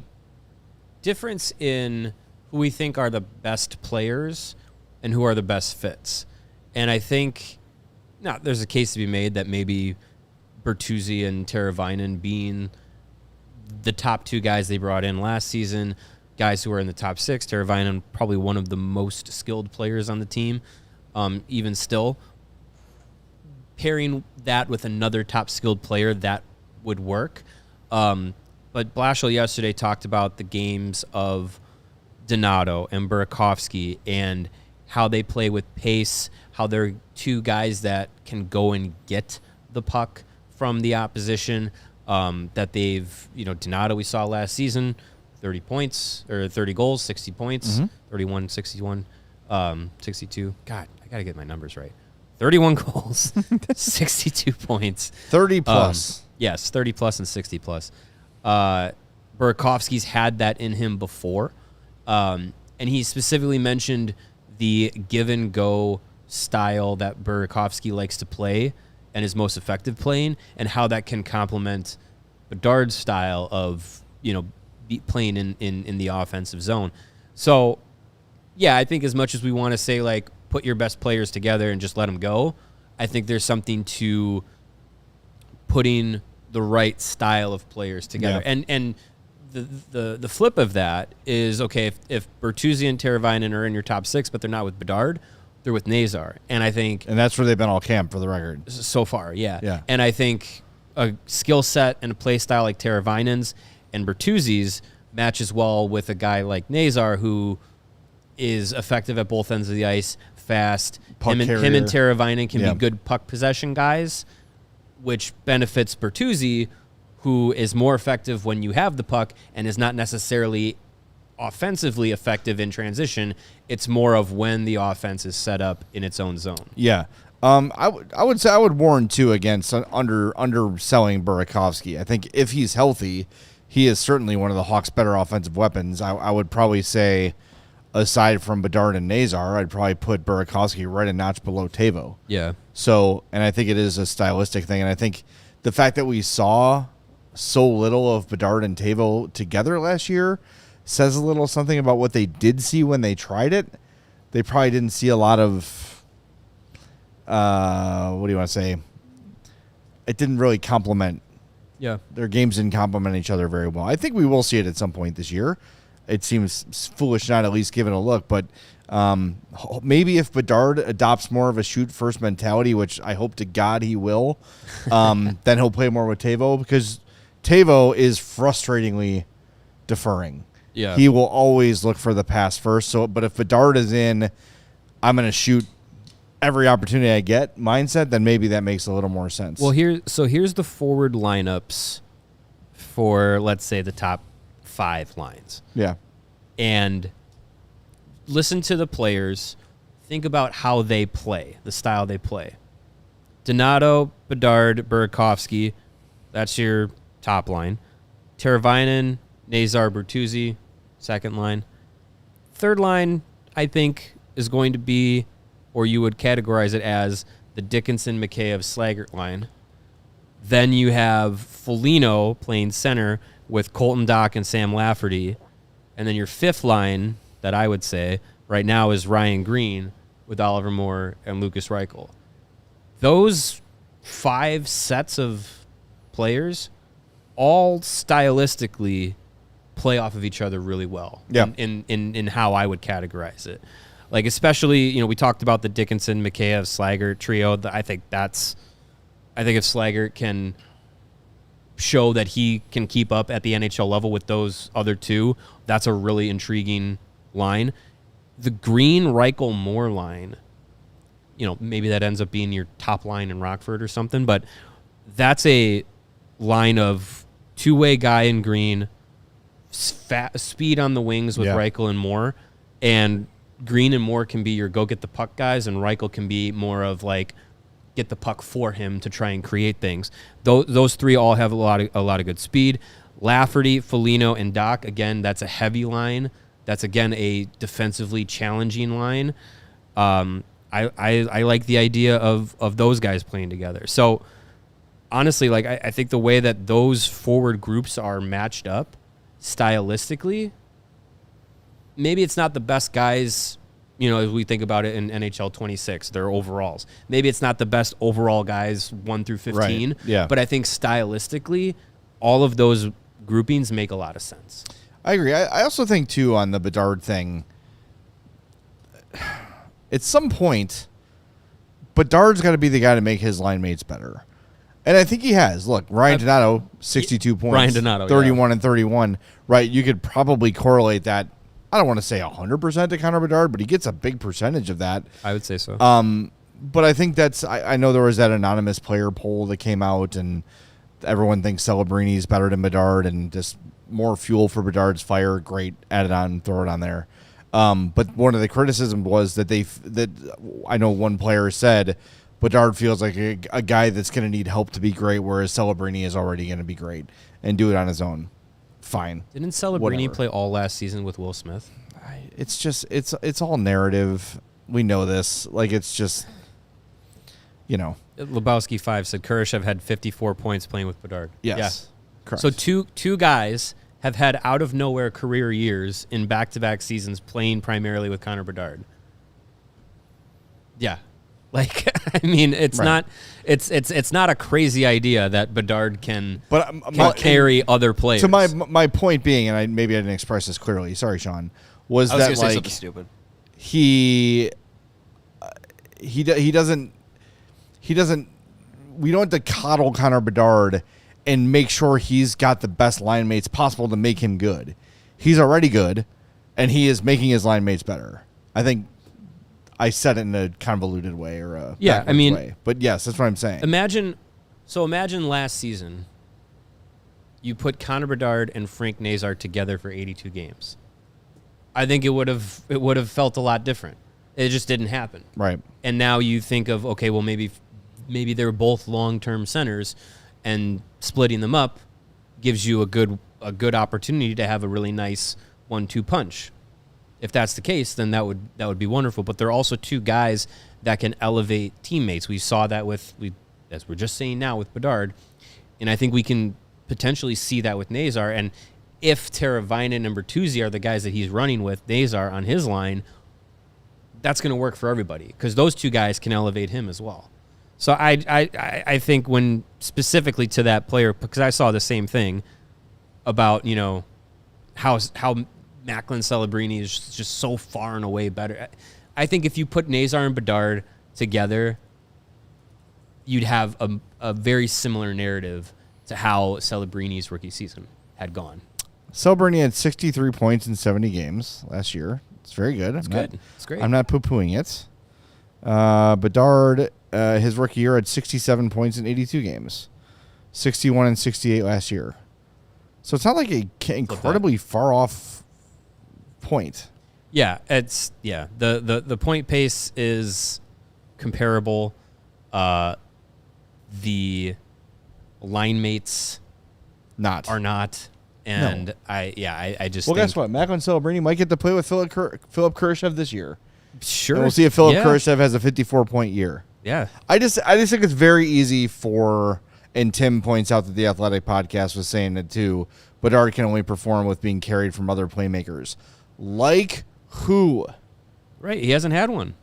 difference in who we think are the best players and who are the best fits. And I think there's a case to be made that maybe Bertuzzi and Teravainen being the top 2 guys they brought in last season, guys who are in the top 6, Teravainen probably one of the most skilled players on the team, even still. Pairing that with another top skilled player, that would work. But Blashill yesterday talked about the games of Donato and Burakovsky and how they play with pace, how they're 2 guys that can go and get the puck from the opposition, that they've, Donato we saw last season, 30 points, or 30 goals, 60 points, 31, 61, 62. God, I got to get my numbers right. 31 goals, 62 points. 30 plus. Yes, 30 plus and 60 plus. Burakovsky's had that in him before. And he specifically mentioned the give and go style that Burakovsky likes to play and is most effective playing, and how that can complement Bedard's style of, playing in the offensive zone. So, yeah, I think as much as we want to say, like, put your best players together and just let them go, I think there's something to putting the right style of players together. Yeah. And the flip of that is, okay, if Bertuzzi and Teravainen are in your top 6, but they're not with Bedard, they're with Nazar. And I think... And that's where they've been all camp, for the record. So far, yeah. Yeah. And I think a skill set and a play style like Teravainen's and Bertuzzi's matches well with a guy like Nazar, who is effective at both ends of the ice, fast. Him and Teravainen can be good puck possession guys, which benefits Bertuzzi, who is more effective when you have the puck and is not necessarily offensively effective in transition. It's more of when the offense is set up in its own zone. Yeah. I would say I would warn, too, against underselling Burakovsky. I think if he's healthy, he is certainly one of the Hawks' better offensive weapons. I would probably say, aside from Bedard and Nazar, I'd probably put Burakovsky right a notch below Teuvo. Yeah. So, and I think it is a stylistic thing. And I think the fact that we saw so little of Bedard and Teuvo together last year says a little something about what they did see when they tried it. They probably didn't see a lot of, what do you want to say? It didn't really complement. Yeah. Their games didn't complement each other very well. I think we will see it at some point this year. It seems foolish not at least give it a look, but maybe if Bedard adopts more of a shoot-first mentality, which I hope to God he will, then he'll play more with Teuvo, because Teuvo is frustratingly deferring. Yeah. He will always look for the pass first. So, but if Bedard is in, I'm going to shoot every opportunity I get mindset, then maybe that makes a little more sense. Well, here's the forward lineups for, let's say, the top 5 lines. Yeah. And listen to the players. Think about how they play, the style they play. Donato, Bedard, Burakovsky, that's your top line. Teravainen, Nazar, Bertuzzi, second line. Third line, I think, is going to be, or you would categorize it as, the Dickinson, Mikheyev, Slaggert line. Then you have Foligno playing center with Colton Dock and Sam Lafferty. And then your fifth line, that I would say, right now is Ryan Green with Oliver Moore and Lucas Reichel. Those 5 sets of players all stylistically play off of each other really well. Yeah. In how I would categorize it. Like, especially, we talked about the Dickinson, Mikheyev, Slaggert trio. I think if Slaggert can show that he can keep up at the NHL level with those other two, that's a really intriguing line. The Green, Reichel, Moore line, maybe that ends up being your top line in Rockford or something, but that's a line of two-way guy in Green, speed on the wings with Reichel and Moore, and Green and Moore can be your go-get-the-puck guys, and Reichel can be more of like get the puck for him to try and create things. Those three all have a lot of good speed. Lafferty, Foligno, and Doc, again, that's a heavy line. That's, again, a defensively challenging line. I like the idea of those guys playing together. So, honestly, like I think the way that those forward groups are matched up stylistically, maybe it's not the best guys, as we think about it in NHL 26, their overalls. Maybe it's not the best overall guys 1 through 15. Right. Yeah. But I think stylistically, all of those groupings make a lot of sense. I agree. I also think, too, on the Bedard thing, at some point, Bedard's got to be the guy to make his line mates better. And I think he has. Look, Ryan Donato, 62 points. Ryan Donato, 31 and 31. Right, you could probably correlate that. I don't want to say 100% to Connor Bedard, but he gets a big percentage of that. I would say so. But I think that's... I know there was that anonymous player poll that came out, and everyone thinks Celebrini is better than Bedard, and just more fuel for Bedard's fire. Great, add it on, throw it on there. But one of the criticisms was that I know one player said Bedard feels like a guy that's going to need help to be great, whereas Celebrini is already going to be great and do it on his own. Fine. Didn't Celebrini play all last season with Will Smith? It's just it's all narrative. We know this. Like, it's just, Lebowski 5 said Kurashev had 54 points playing with Bedard. Yes. Yeah. Correct. So two guys have had out of nowhere career years in back-to-back seasons playing primarily with Connor Bedard. Yeah. Like, I mean, it's right. it's not a crazy idea that Bedard can carry other players. So my point being, and maybe I didn't express this clearly. Sorry, Sean. Was that gonna say like something stupid? He doesn't. We don't have to coddle Connor Bedard and make sure he's got the best line mates possible to make him good. He's already good, and he is making his line mates better. I think I said it in a convoluted way or a way. But yes, that's what I'm saying. Imagine last season you put Connor Bedard and Frank Nazar together for 82 games. I think it would have felt a lot different. It just didn't happen. Right. And now you think of, okay, well maybe they're both long-term centers, and splitting them up gives you a good opportunity to have a really nice 1-2 punch. If that's the case, then that would be wonderful. But they're also two guys that can elevate teammates. We saw that as we're just saying now, with Bedard, and I think we can potentially see that with Nazar. And if Teravainen and Bertuzzi are the guys that he's running with, Nazar on his line, that's going to work for everybody because those two guys can elevate him as well. So I think when specifically to that player, because I saw the same thing about how Macklin Celebrini is just so far and away better. I think if you put Nazar and Bedard together, you'd have a very similar narrative to how Celebrini's rookie season had gone. Celebrini had 63 points in 70 games last year. It's very good. It's good. It's great. I'm not poo-pooing it. Bedard, his rookie year, had 67 points in 82 games. 61 and 68 last year. So it's not like an incredibly far off point. Yeah, the point pace is comparable. The line mates are not. And no. I just think, guess what? Macklin Celebrini might get to play with Philip Kurashev this year. Sure. And we'll see if Philip Kurashev has a 54-point year. Yeah. I just think it's very easy for, and Tim points out that the Athletic podcast was saying it too, Bedard can only perform with being carried from other playmakers. Like who? Right. He hasn't had one.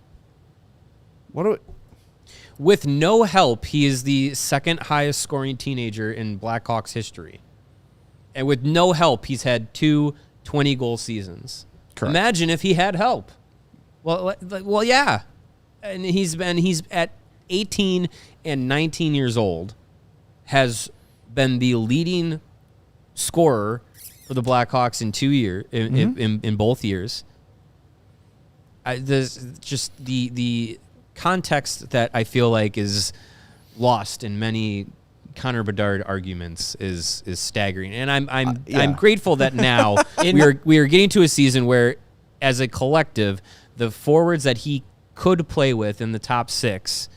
With no help, he is the second highest scoring teenager in Blackhawks history. And with no help, he's had 2 20-goal seasons. Correct. Imagine if he had help. Well, yeah. And he's at 18 and 19 years old, has been the leading scorer for the Blackhawks in 2 years, in both years. There's just the context that I feel like is lost in many Connor Bedard arguments is staggering, and I'm grateful that now we are getting to a season where, as a collective, the forwards that he could play with in the top 6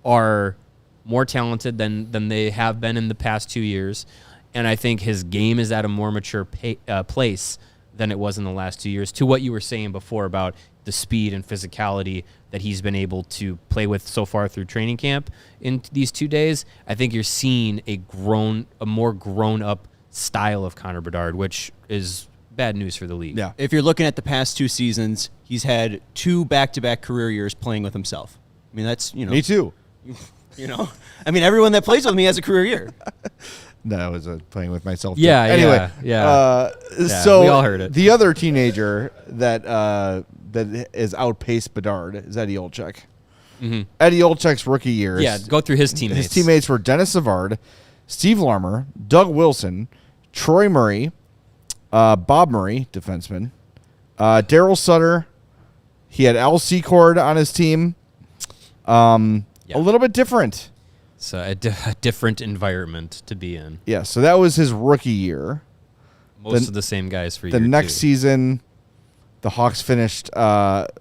are more talented than they have been in the past 2 years, and I think his game is at a more mature place than it was in the last 2 years. To what you were saying before about the speed and physicality that he's been able to play with so far through training camp in these 2 days, I think you're seeing a more grown-up style of Connor Bedard, which is bad news for the league. Yeah. If you're looking at the past 2 seasons, he's had 2 back-to-back career years playing with himself. I mean, that's, Me too. I mean, everyone that plays with me has a career year. No, I was playing with myself. Yeah, too. Anyway, so we all heard it. The other teenager that is outpaced Bedard is Eddie Olczyk. Mm-hmm. Eddie Olczyk's rookie years. Yeah, go through his teammates. His teammates were Dennis Savard, Steve Larmer, Doug Wilson, Troy Murray, Bob Murray, defenseman, Daryl Sutter. He had Al Secord on his team. A little bit different. So a different environment to be in. Yeah, so that was his rookie year. Most of the same guys for the year next 2. season. The Hawks finished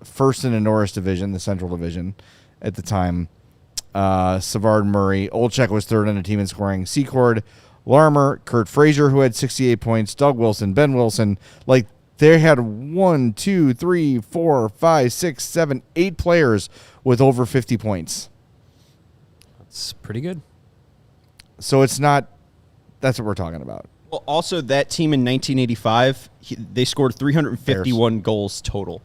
first in the Norris Division, the Central Division, at the time. Savard, Murray. Olczyk was third on the team in scoring. Secord, Larmer, Kurt Frazier, who had 68 points. Doug Wilson, Ben Wilson. Like, they had 1, 2, 3, 4, 5, 6, 7, 8 players with over 50 points. That's pretty good. So it's not – that's what we're talking about. Well, also, that team in 1985, they scored 351 goals total.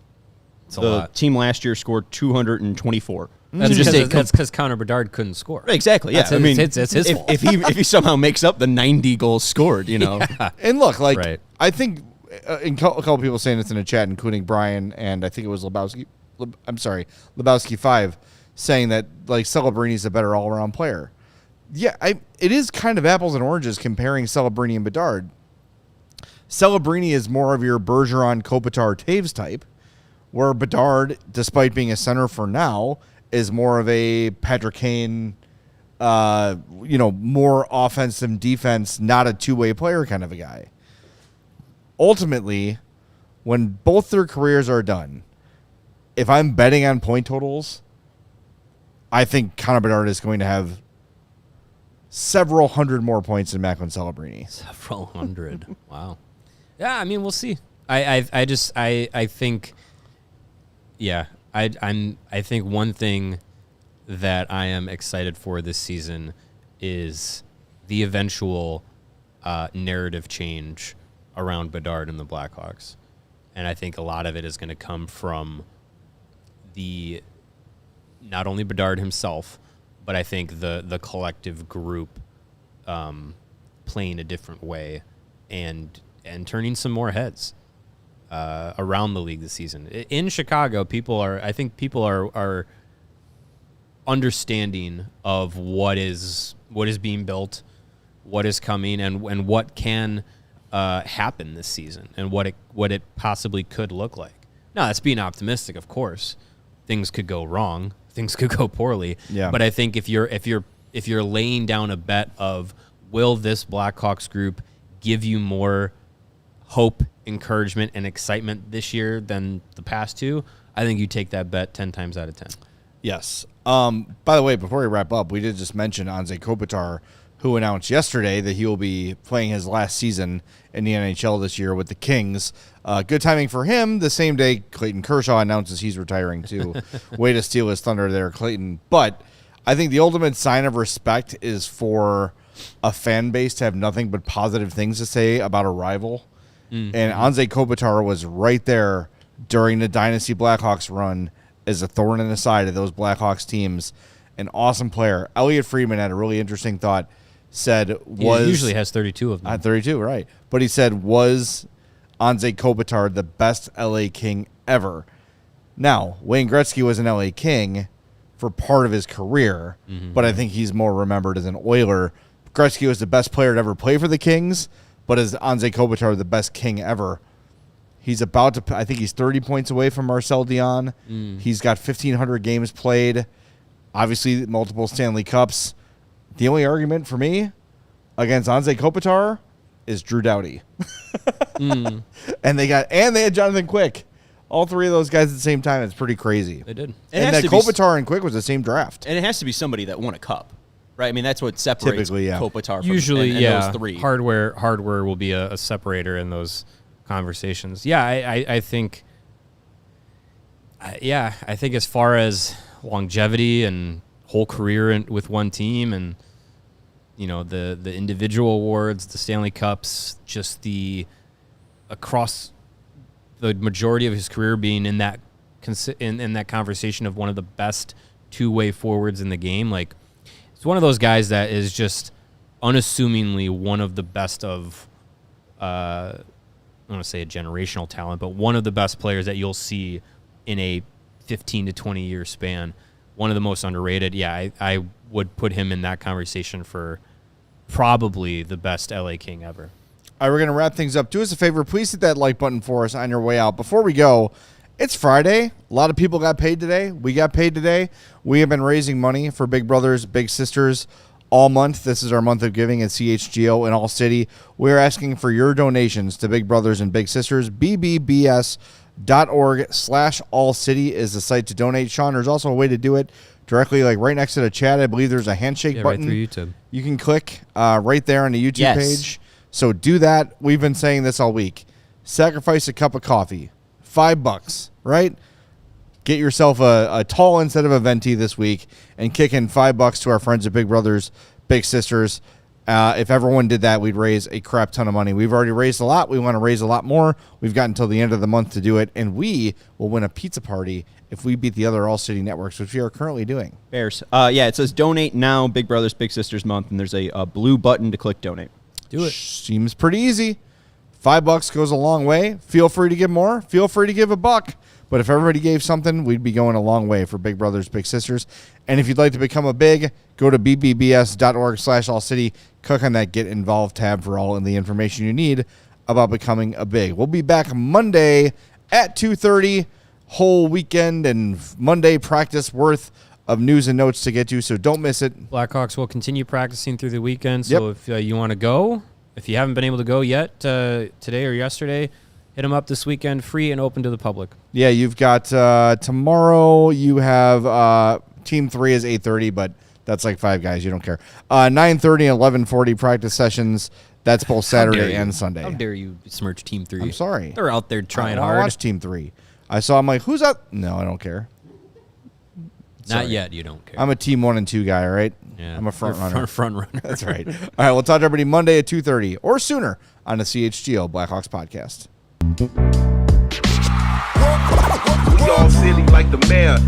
That's a lot. The team last year scored 224. That's because Connor Bedard couldn't score. Exactly. Yeah, it's his fault. If he somehow makes up the 90 goals scored, Yeah. And look, like Right. I think a couple people saying this in the chat, including Brian and I think it was Lebowski. Lebowski 5, saying that like Celebrini's a better all-around player. Yeah, it is kind of apples and oranges comparing Celebrini and Bedard. Celebrini is more of your Bergeron, Kopitar, Taves type, where Bedard, despite being a center for now, is more of a Patrick Kane, more offense than defense, not a two-way player kind of a guy. Ultimately, when both their careers are done, if I'm betting on point totals, I think Connor Bedard is going to have several hundred more points than Macklin Celebrini. Several hundred. Wow. Yeah, I mean, we'll see. I think, yeah, I think one thing that I am excited for this season is the eventual narrative change around Bedard and the Blackhawks. And I think a lot of it is going to come from not only Bedard himself, but I think the collective group playing a different way and turning some more heads around the league this season. In Chicago, I think people are understanding of what is being built, what is coming, and what can happen this season, and what it possibly could look like. Now, that's being optimistic, of course. Things could go wrong. Things could go poorly. Yeah. But I think if you're laying down a bet of will this Blackhawks group give you more hope, encouragement, and excitement this year than the past 2, I think you take that bet 10 times out of 10. Yes. By the way, before we wrap up, we did just mention Anze Kopitar, who announced yesterday that he will be playing his last season in the NHL this year with the Kings. Good timing for him. The same day Clayton Kershaw announces he's retiring too. Way to steal his thunder there, Clayton. But I think the ultimate sign of respect is for a fan base to have nothing but positive things to say about a rival. Mm-hmm. And Anze Kopitar was right there during the Dynasty Blackhawks run as a thorn in the side of those Blackhawks teams. An awesome player. Elliot Friedman had a really interesting thought. He usually has 32 of them. 32, right. But he said, was Anze Kopitar the best LA King ever? Now, Wayne Gretzky was an LA King for part of his career, but I think he's more remembered as an Oiler. Gretzky was the best player to ever play for the Kings, but as Anze Kopitar, the best King ever. He's about to, I think he's 30 points away from Marcel Dion. He's got 1,500 games played, obviously multiple Stanley Cups. The only argument for me against Anze Kopitar is Drew Doughty. And they had Jonathan Quick. All three of those guys at the same time. It's pretty crazy. They did. And that Kopitar and Quick was the same draft. And it has to be somebody that won a cup, right? I mean, that's what separates Kopitar from usually, and those three. Hardware will be a separator in those conversations. Yeah, I think. I think as far as longevity and whole career with one team, and the individual awards, the Stanley Cups, just the across the majority of his career being in that conversation of one of the best two-way forwards in the game. Like, it's one of those guys that is just unassumingly one of the best of, I don't want to say a generational talent, but one of the best players that you'll see in a 15 to 20 year span. One of the most underrated. Yeah, I would put him in that conversation for probably the best LA King ever. All right, we're going to wrap things up. Do us a favor. Please hit that like button for us on your way out. Before we go, it's Friday. A lot of people got paid today. We got paid today. We have been raising money for Big Brothers, Big Sisters all month. This is our month of giving at CHGO in ALLCITY. We're asking for your donations to Big Brothers and Big Sisters. BBBS.org/AllCity is the site to donate. Sean, there's also a way to do it directly, like right next to the chat. I believe there's a handshake button. Right through YouTube. You can click right there on the YouTube page. So do that. We've been saying this all week. Sacrifice a cup of coffee. $5, right? Get yourself a tall instead of a venti this week and kick in $5 to our friends at Big Brothers, Big Sisters. If everyone did that, we'd raise a crap ton of money. We've already raised a lot. We want to raise a lot more. We've got until the end of the month to do it, and we will win a pizza party if we beat the other ALLCITY networks, which we are currently doing. Bears. It says Donate Now, Big Brothers, Big Sisters month, and there's a blue button to click Donate. Do it. Seems pretty easy. $5 goes a long way. Feel free to give more. Feel free to give $1. But if everybody gave something, we'd be going a long way for Big Brothers, Big Sisters. And if you'd like to become a big, go to bbbs.org/AllCity. Click on that Get Involved tab for all the information you need about becoming a big. We'll be back Monday at 2:30. Whole weekend and Monday practice worth of news and notes to get to, so don't miss it. Blackhawks will continue practicing through the weekend, so if you want to go, if you haven't been able to go yet today or yesterday, hit them up this weekend, free and open to the public. Yeah, you've got tomorrow you have Team 3 is 8:30, but that's like 5 guys. You don't care. 9:30 and 11:40 practice sessions. That's both Saturday and Sunday. How dare you besmirch Team 3? I'm sorry. They're out there trying I hard. watch Team 3. I saw I'm like, who's up? No, I don't care. Not yet, you don't care. I'm a Team 1 and 2 guy, all right? Yeah. I'm a front runner. Front runner. That's right. All right, we'll talk to everybody Monday at 2:30 or sooner on the CHGO Blackhawks Podcast. We all silly like the mayor.